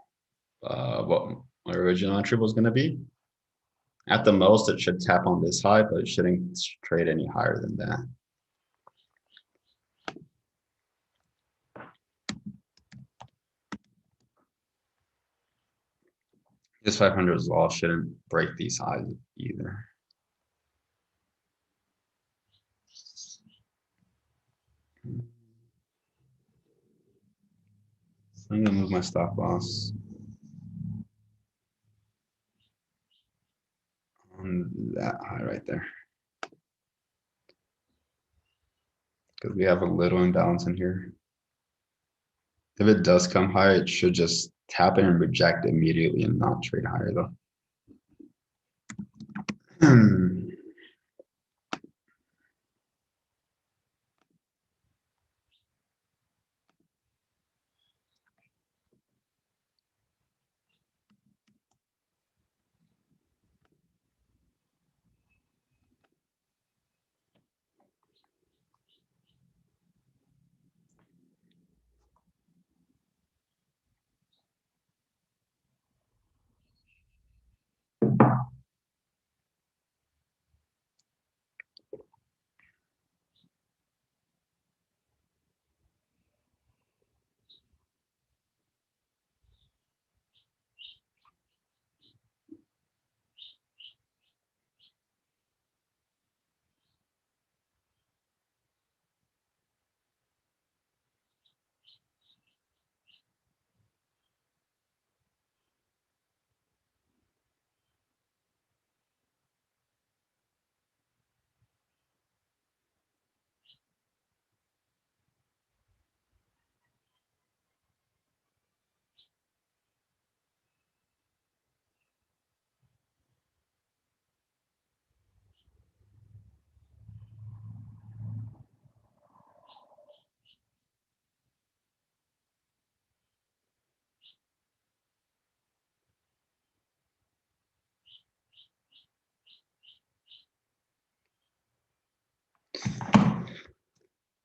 what my original entry was going to be. At the most, it should tap on this high, but it shouldn't trade any higher than that. This 500 as well shouldn't break these highs either. I'm gonna move my stop loss on that high right there. Because we have a little imbalance in here. If it does come higher, it should just tap in and reject immediately and not trade higher though.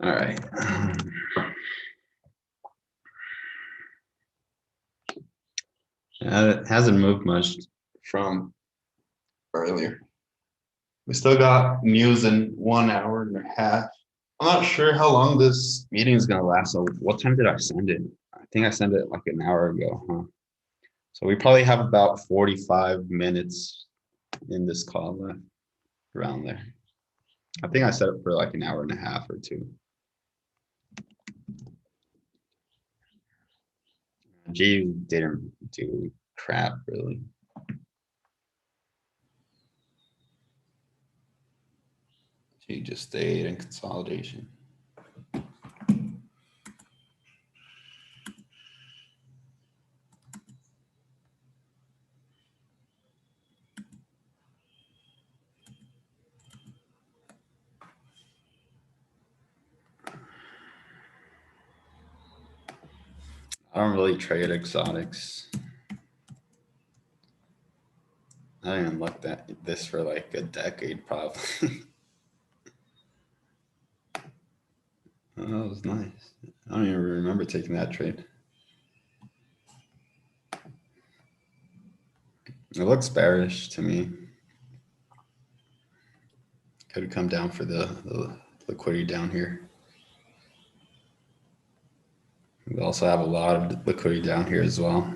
All right. It hasn't moved much from earlier. We still got news in 1 hour and a half. I'm not sure how long this meeting is gonna last. So what time did I send it? I think I sent it like an hour ago, huh? So we probably have about 45 minutes in this call left, around there. I think I set it for like an hour and a half or two. G didn't do crap really. He just stayed in consolidation. I don't really trade exotics. I didn't look at this for like a decade probably. Oh, that was nice. I don't even remember taking that trade. It looks bearish to me. Could come down for the liquidity down here. We also have a lot of liquidity down here as well.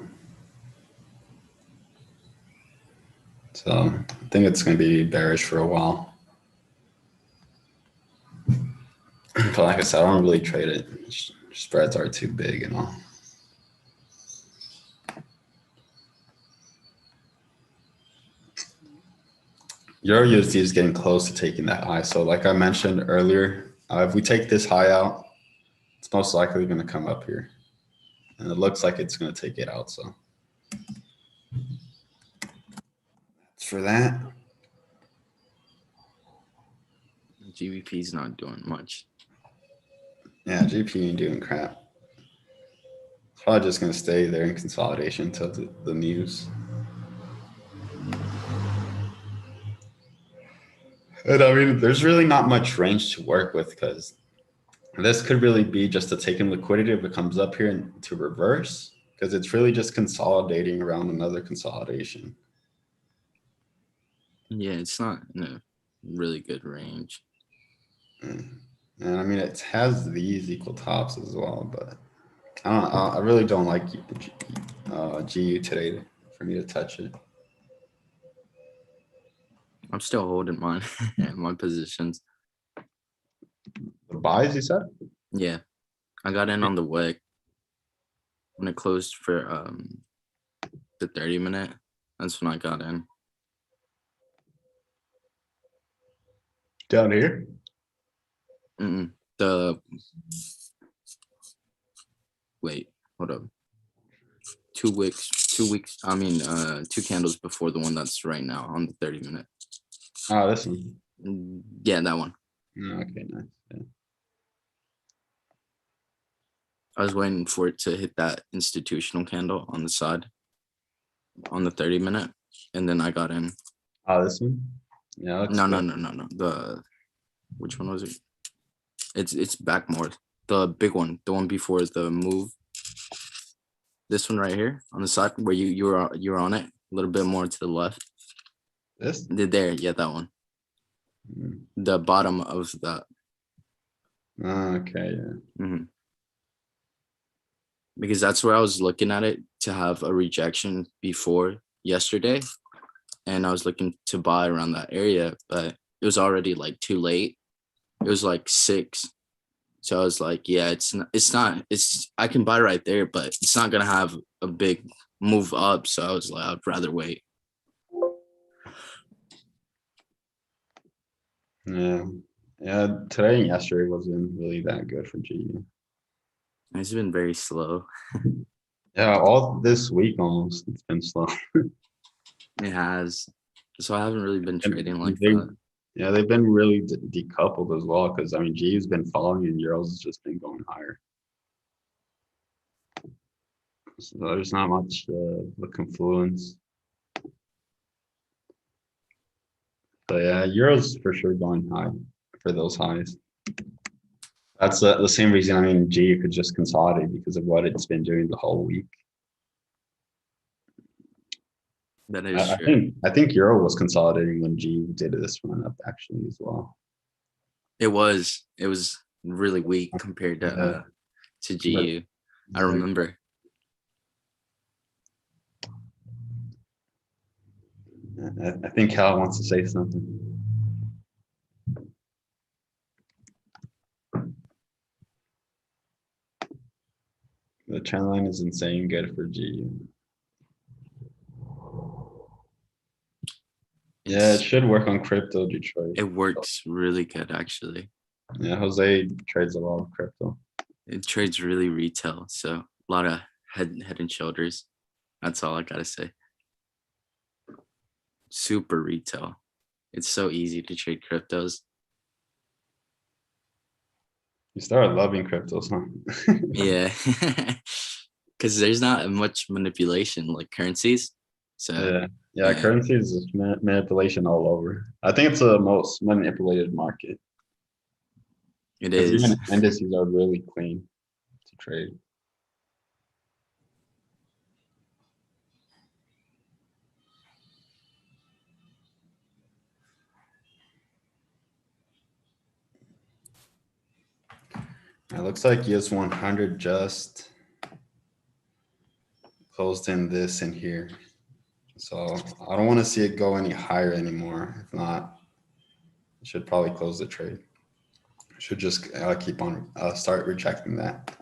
So I think it's going to be bearish for a while. But like I said, I don't really trade it. Spreads are too big and all. Euro USD is getting close to taking that high. So like I mentioned earlier, if we take this high out, it's most likely going to come up here. And it looks like it's going to take it out. So that's for that. GBP is not doing much. Yeah, GP ain't doing crap. It's probably just going to stay there in consolidation until the news. And I mean, there's really not much range to work with because this could really be just a taking liquidity if it comes up here and to reverse, because it's really just consolidating around another consolidation. Yeah, it's not in a really good range. And I mean, it has these equal tops as well, but I don't know. I really don't like GU today for me to touch it. I'm still holding mine, my positions. The buys, you said? Yeah, I got in on the wick when it closed for the 30-minute. That's when I got in. Down here? Wait, hold up. 2 weeks. I mean, 2 candles before the one that's right now on the 30-minute. Oh, this one. Yeah, that one. Oh, okay, nice. Yeah. I was waiting for it to hit that institutional candle on the side on the 30-minute, and then I got in. Oh, this one? Yeah. No. Which one was it? It's back more. The big one, the one before the move. This one right here on the side where you're on it a little bit more to the left. This? There, yeah, that one. The bottom of that. Oh, okay, yeah. Because that's where I was looking at it to have a rejection before yesterday, and I was looking to buy around that area, but it was already like too late. It was like 6. So I was like, yeah, it's I can buy right there, but it's not gonna have a big move up. So I was like, I'd rather wait. Yeah. Today and yesterday wasn't really that good for GU. It's been very slow. Yeah, all this week almost it's been slow. It has. So I haven't really been trading like that. Yeah, they've been really decoupled as well, because I mean, GU's been falling and Euros has just been going higher. So there's not much the confluence. But yeah, Euros for sure going high. for those highs. That's the same reason, I mean, G could just consolidate because of what it's been doing the whole week. That is I true. think Euro was consolidating when G did this run up actually as well. It was really weak compared to GU. I remember. I think Cal wants to say something. The trend line is insane good for GU. Yeah, it should work on crypto, Detroit. It works really good actually. Yeah, Jose trades a lot of crypto. It trades really retail, so a lot of head and shoulders. That's all I gotta say. Super retail. It's so easy to trade cryptos. You started loving cryptos, huh? Yeah. Because there's not much manipulation like currencies. So Yeah, yeah. currency is just manipulation all over. I think it's the most manipulated market. It 'Cause is. even indices are really clean to trade. It looks like US 100 just closed in this in here. So I don't want to see it go any higher anymore. If not, I should probably close the trade. Should just keep on start rejecting that.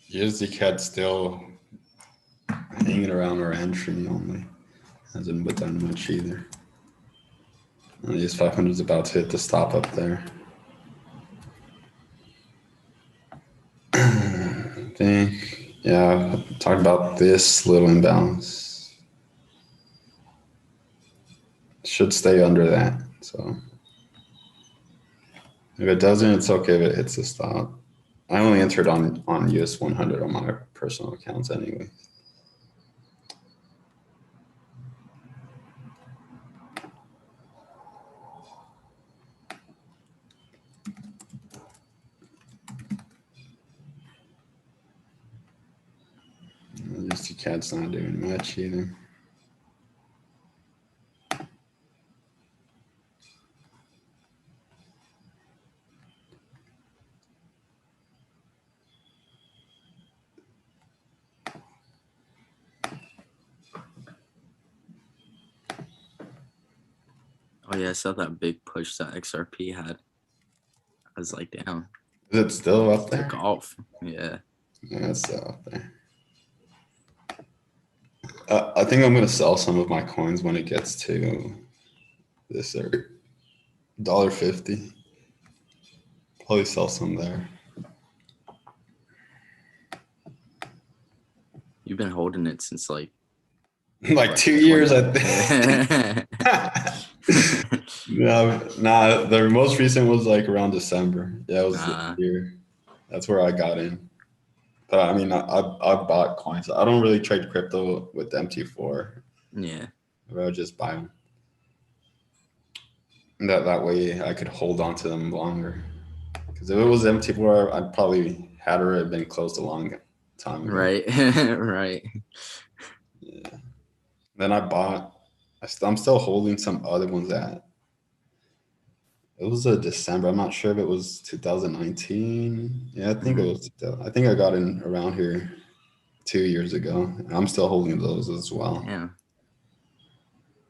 USD still hanging around our entry only. Hasn't been done much either. US 500 is about to hit the stop up there. I think, yeah, talk about this little imbalance. Should stay under that. So if it doesn't, it's okay if it hits the stop. I only entered on US 100 on my personal accounts anyway. USD CAD's not doing much either. Oh yeah, I saw that big push that XRP had. I was like, damn. Is it still up there? Took off. Yeah. Yeah, it's still up there. I think I'm gonna sell some of my coins when it gets to this or $1.50. Probably sell some there. You've been holding it since like Like 2 years, I think. No, nah, the most recent was like around December. Yeah, it was here. That's where I got in. But I mean, I bought coins. I don't really trade crypto with MT4. Yeah. I would just buy them. That way I could hold on to them longer. Because if it was MT4, I'd probably had her have been closed a long time ago. Right. Right. Yeah. Then I bought. I'm still holding some other ones that. It was a December. I'm not sure if it was 2019. Yeah, I think it was. I think I got in around here 2 years ago. I'm still holding those as well. Yeah.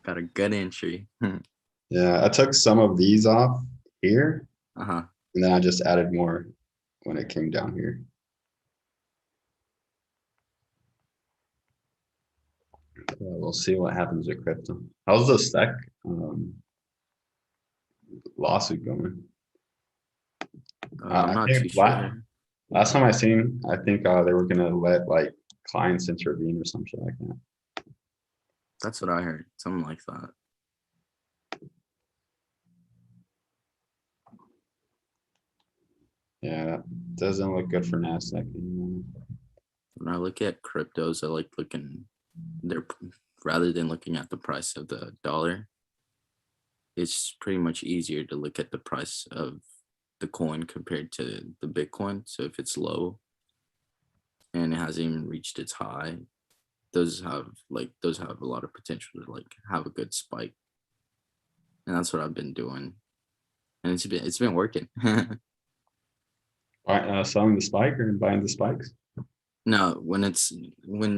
Got a good entry. Yeah, I took some of these off here, Uh-huh. and then I just added more when it came down here. We'll see what happens with crypto. How's the SEC lawsuit going? I'm not too sure. Last time I seen, I think they were gonna let like clients intervene or something like that. That's what I heard. Something like that. Yeah, that doesn't look good for Nasdaq anymore. When I look at cryptos, I like looking rather than looking at the price of the dollar. It's pretty much easier to look at the price of the coin compared to the Bitcoin. So if it's low and it hasn't even reached its high, those have a lot of potential to like have a good spike. And that's what I've been doing. And it's been working. Selling the spike or buying the spikes? No, when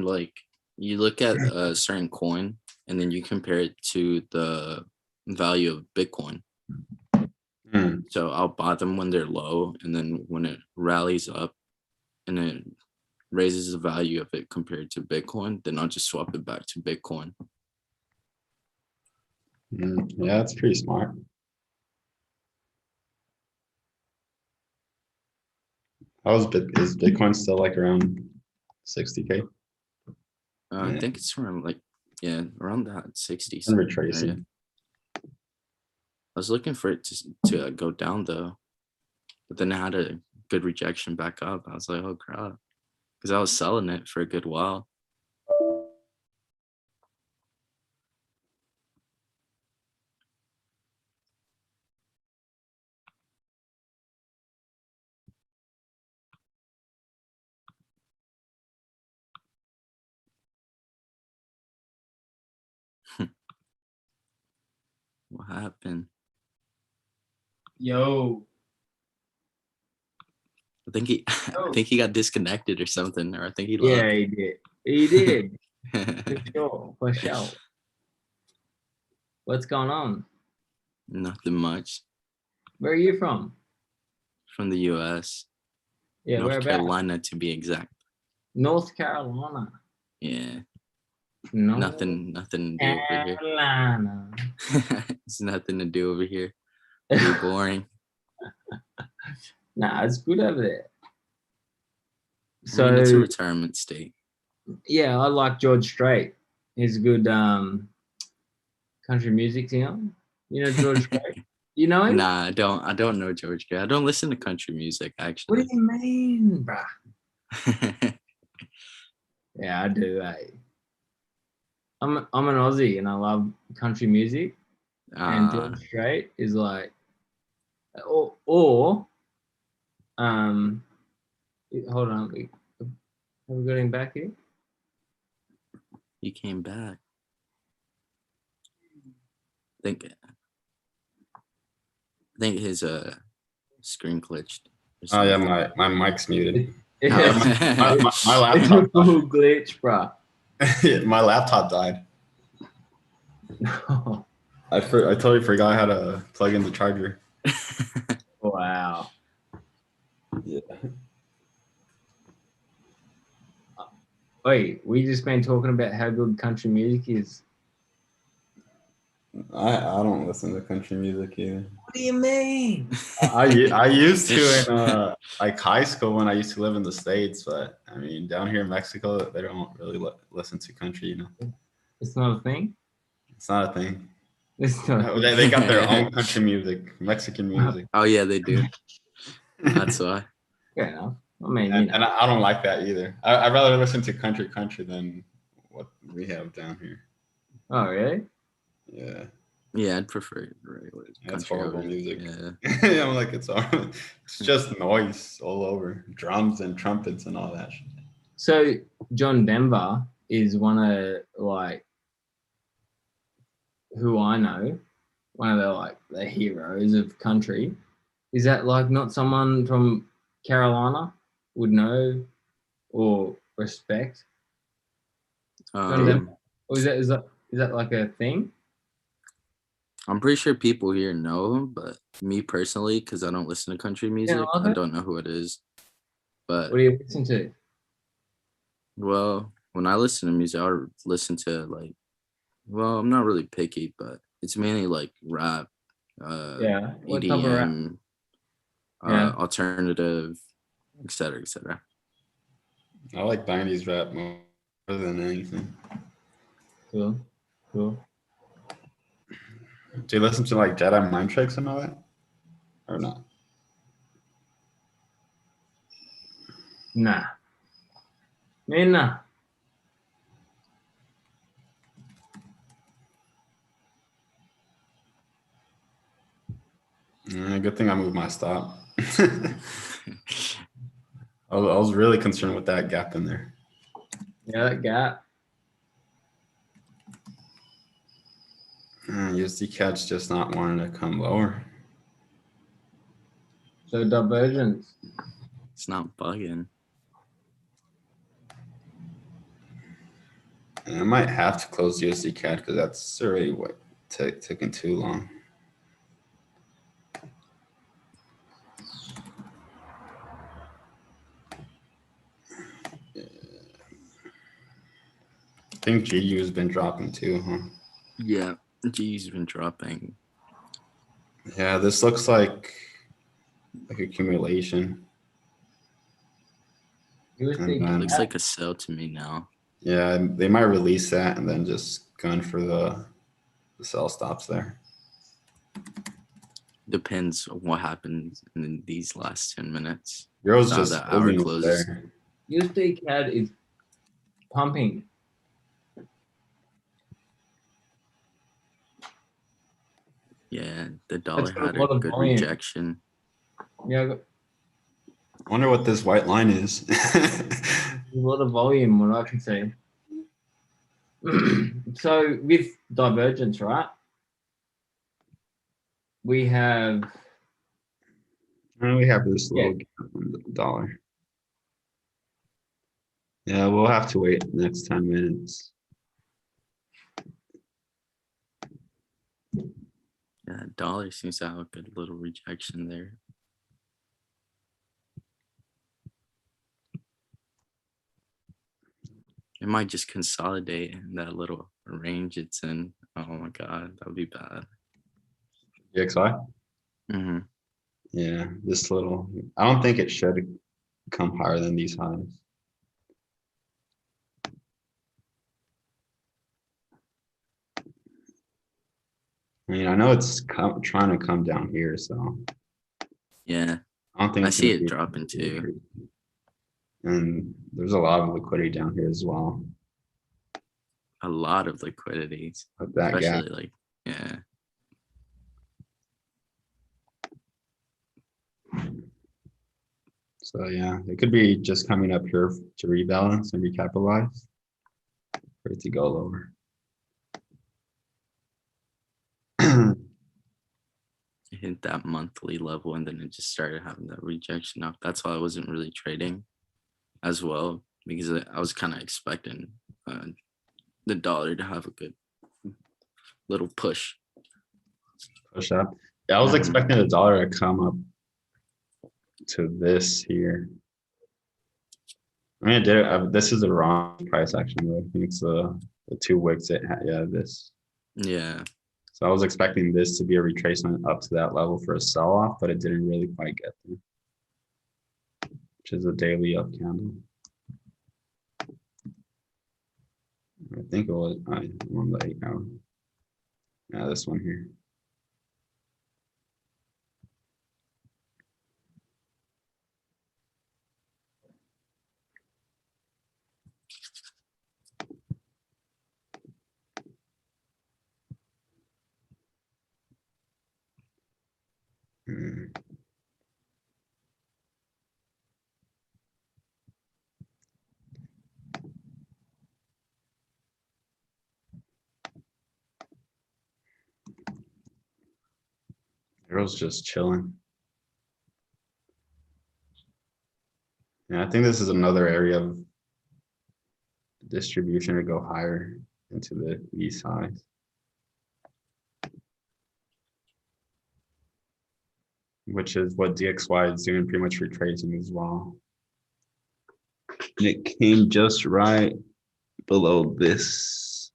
like you look at a certain coin and then you compare it to the value of Bitcoin. Hmm. So I'll buy them when they're low, and then when it rallies up and it raises the value of it compared to Bitcoin, then I'll just swap it back to Bitcoin. Yeah, that's pretty smart. Is Bitcoin still like around 60K? I Yeah. think it's around around that 60. And retracing. I was looking for it to go down though, but then I had a good rejection back up. I was like, oh crap, because I was selling it for a good while. What happened? Yo. I think he got disconnected or something, or I think he Yeah, left. he did. He did. For sure. For sure. What's going on? Nothing much. Where are you from? From the US. Yeah, North whereabouts? Carolina to be exact. North Carolina. Yeah. No. Nothing to do over here. Carolina. It's nothing to do over here. Pretty boring. Nah, it's good over there. I mean, it's a So retirement state. yeah, I like George Strait. He's a good country music singer. You know George Strait? You know him? Nah, I don't know George Strait. I don't listen to country music What do actually. you mean, bruh? Yeah, I do. I'm an Aussie and I love country music. And George Strait is like, or hold on, have we got him back here? He came back. I think his screen glitched. Oh yeah, my mic's muted. Yeah. My laptop. Full glitch, bruh. My laptop died. I totally forgot how to plug in the charger. Wow. Yeah. Wait, we just been talking about how good country music is. I don't listen to country music either. What do you mean? I used to in like high school when I used to live in the States, but I mean down here in Mexico they don't really listen to country, you know. It's not a thing. It's not a thing. It's not. They got their own country music, Mexican music. Oh yeah, they do. That's why. Fair enough. I mean, you know. And I don't like that either. I'd rather listen to country than what we have down here. Oh really? Yeah. Yeah, I'd prefer regular That's country horrible over- music. Yeah. I'm like, it's just noise all over, drums and trumpets and all that shit. So John Denver is one of like who I know, one of the heroes of country. Is that like not someone from Carolina would know or respect? John Denver? Or is that like a thing? I'm pretty sure people here know him, but me personally, because I don't listen to country music, I don't know who it is. But what do you listen to? well, when I listen to music, I listen to I'm not really picky, but it's mainly like rap, Yeah. What type of rap? EDM, Yeah. alternative, et cetera, et cetera. I like buying these rep more than anything. Cool. Cool. Do you listen to like Jedi Mind Tricks and all that? Or not? Nah. Me nah. Good thing I moved my stop. I was really concerned with that gap in there. Yeah, that gap. USD cat's just not wanting to come lower. So divergence. It's not bugging. And I might have to close USD cat because that's already what taking too long. I think GU has been dropping too, huh? Yeah, G's been dropping. Yeah, this looks like accumulation. USD And It then- looks CAD. like a sell to me now. Yeah, they might release that and then just gun for the sell stops there. Depends on what happens in these last 10 minutes. Euro's Now just the hour holding it closes. there. USD CAD is pumping. Yeah, the dollar got a had lot a of good volume. rejection. Yeah, got I wonder what this white line is. a lot of volume, what I can see. So with divergence, right? We have And we have this Yeah. little gap on the dollar. Yeah, we'll have to wait the next 10 minutes. Yeah, dollar seems to have a good little rejection there. It might just consolidate in that little range it's in. Oh my god, that would be bad. DXY? Hmm. Yeah, this little, I don't think it should come higher than these highs. I mean, I know it's trying to come down here, so Yeah, I don't think I it's see gonna it be- dropping too. And there's a lot of liquidity down here as well. A lot of liquidity, With that gap. especially like, yeah. So yeah, it could be just coming up here to rebalance and recapitalize. For it to go lower. It hit that monthly level and then it just started having that rejection up. That's why I wasn't really trading as well, because I was kind of expecting the dollar to have a good little push. Push up. Yeah, I was Mhm. expecting the dollar to come up to this here. I mean, it did. This is the wrong price action though. I think it's the 2 wicks. Yeah, this. Yeah, So I was expecting this to be a retracement up to that level for a sell off, but it didn't really quite get there. Which is a daily up candle. I think it was on the 8 hour. Yeah, this one here. Hmm. Euro's just chilling. Yeah, I think this is another area of distribution to go higher into these highs. Which is what DXY is doing, pretty much retracing as well. And it came just right below this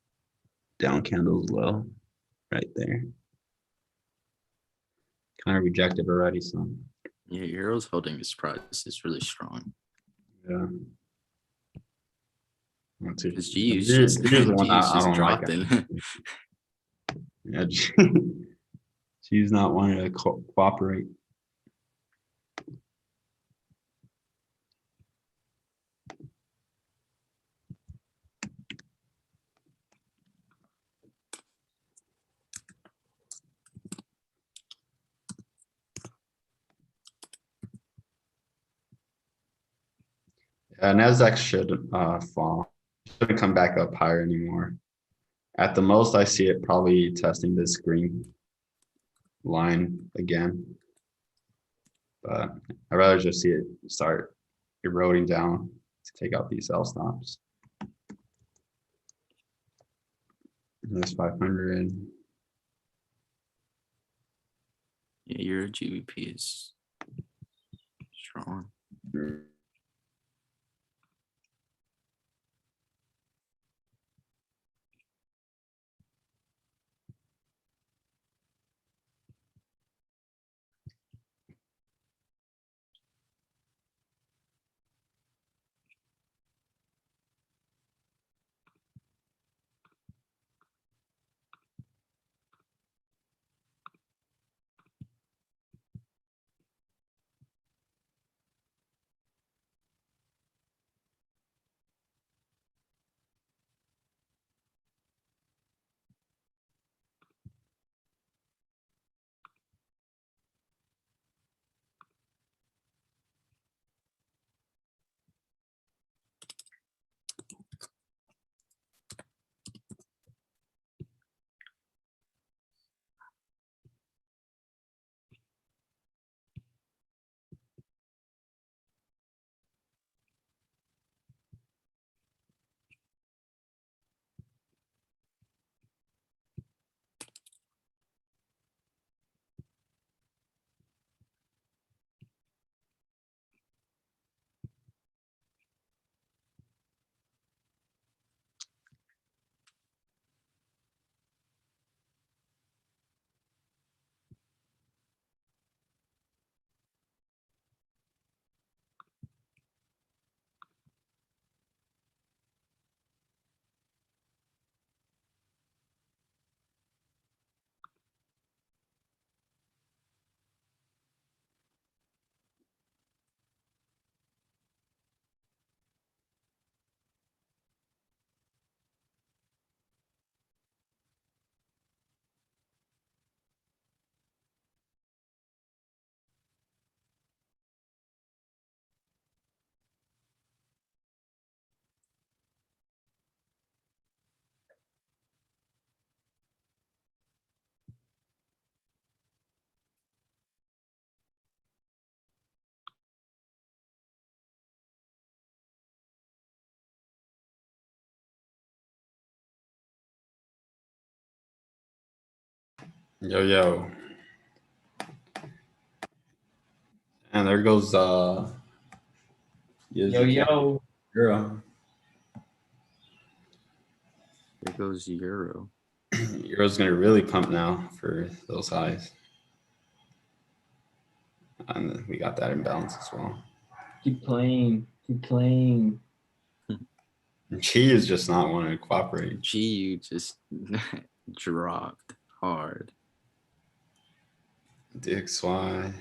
down candle's low, right there. Kind of rejected already, so Yeah, Euro's holding its price is really strong. Yeah. Not too- Because GU's G- just, G is the one GU's I just don't like. dropping. Yeah, she's not wanting to cooperate. Nasdaq should fall. Shouldn't come back up higher anymore. At the most, I see it probably testing this green line again. But I'd rather just see it start eroding down to take out these sell stops. This 500. Yeah, Euro GBP is strong. Yo. And there goes Yo. Euro. There goes Euro. Euro's gonna really pump now for those highs. And we got that imbalance as well. Keep playing. Keep playing. She is just not wanting to cooperate. GU just dropped hard. DXY.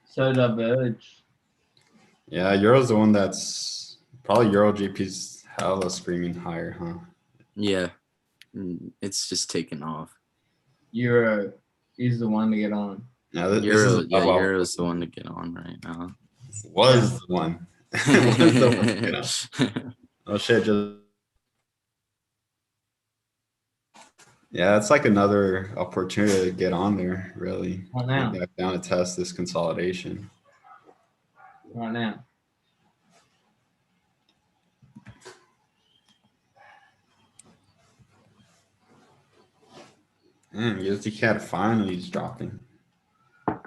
So diverge. Yeah, Euro's the one that's probably Euro GP's hella screaming higher, huh? Yeah, it's just taken off. Euro is the one to get on. Yeah, this Euro, is yeah, Euro's the one to get on right now. was the one. Was the one to get on. Oh shit, just yeah, it's like another opportunity to get on there, really. Right now. Get back down to test this consolidation. Right now. USD CAD finally is dropping. Are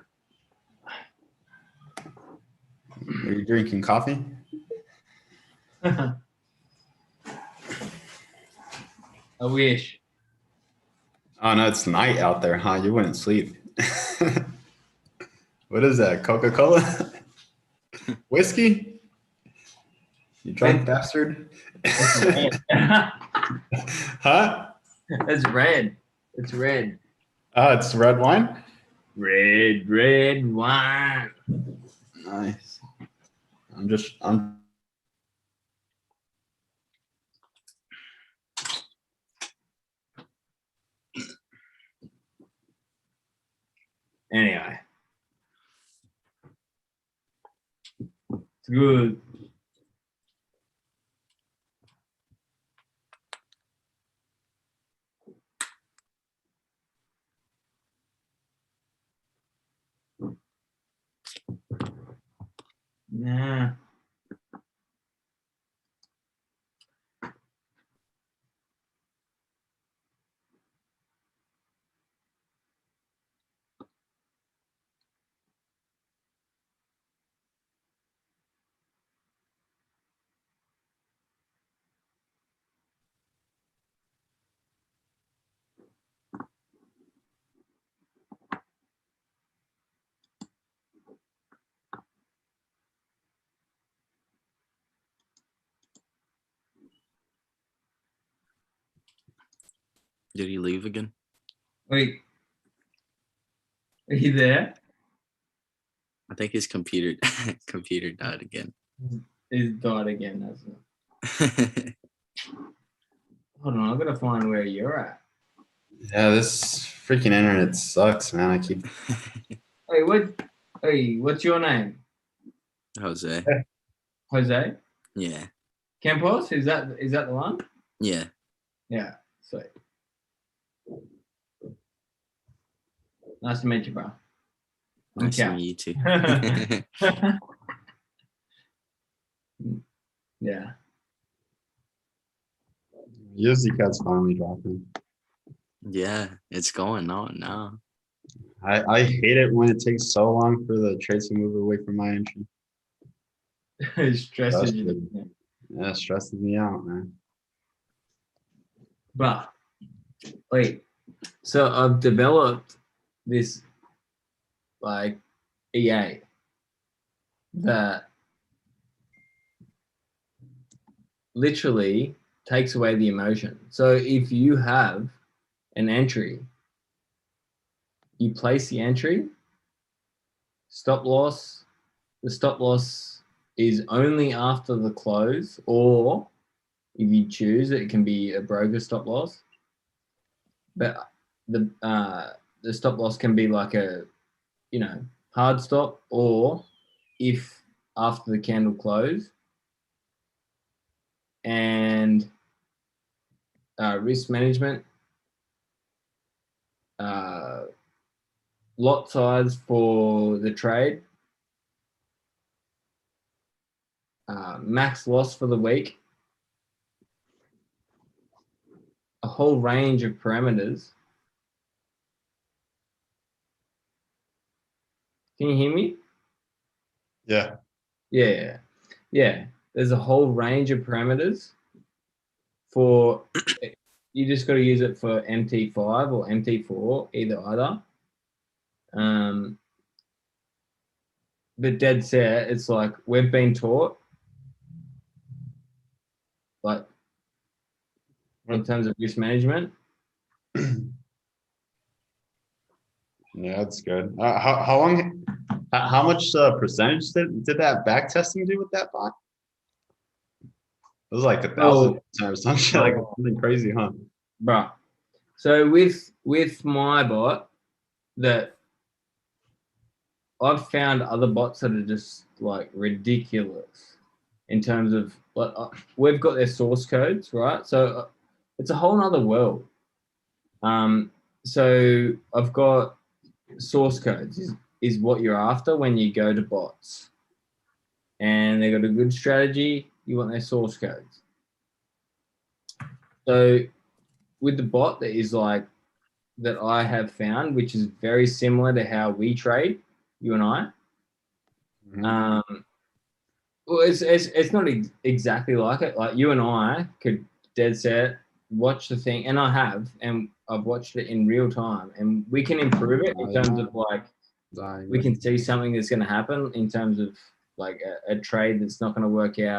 you drinking coffee? I wish. Oh no, it's night out there, huh? You wouldn't sleep. What is that? Coca-Cola? Whiskey? You drunk bastard? Huh? It's red. It's red. Oh, it's red wine? Red wine. Nice. I'm Anyway. It's good. Nah. Did he leave again? Wait. Are you there? I think his computer computer died again. He's died again, hasn't it? Hold on, I've got to find where you're at. Yeah, this freaking internet sucks, man. I keep Hey, what's your name? Jose. Jose? Yeah. Campos? Is that the one? Yeah. Yeah, sweet. Nice to meet you, bro. Nice to Okay. meet you too. Yeah. Yossi Cat's finally dropping. Yeah, it's going on now. I hate it when it takes so long for the trades to move away from my entry. It stresses you. Frustrating. Yeah, it stresses me out, man. But wait, so I've developed this like EA that literally takes away the emotion. So if you have an entry, you place the entry, stop loss, the stop loss is only after the close, or if you choose, it can be a broker stop loss. But the stop loss can be like a, hard stop, or if after the candle close, and risk management, lot size for the trade, max loss for the week, a whole range of parameters. Can you hear me? Yeah. Yeah. There's a whole range of parameters for, you just got to use it for MT5 or MT4, either. But dead set, it's like we've been taught, like in terms of risk management. Yeah, that's good. How long? How much percentage did that back testing do with that bot? It was like 1,000% or something, like something crazy, huh? Bruh. So with my bot, that I've found other bots that are just like ridiculous in terms of like we've got their source codes, right? So it's a whole nother world. So I've got source codes is what you're after when you go to bots, and they got a good strategy. You want their source codes. So with the bot that I have found, which is very similar to how we trade, you and I. Mhm. Well, it's not exactly like it. Like you and I could dead set watch the thing, and I have, and I've watched it in real time, and we can improve it in terms of like we can see something that's going to happen in terms of like a trade that's not going to work out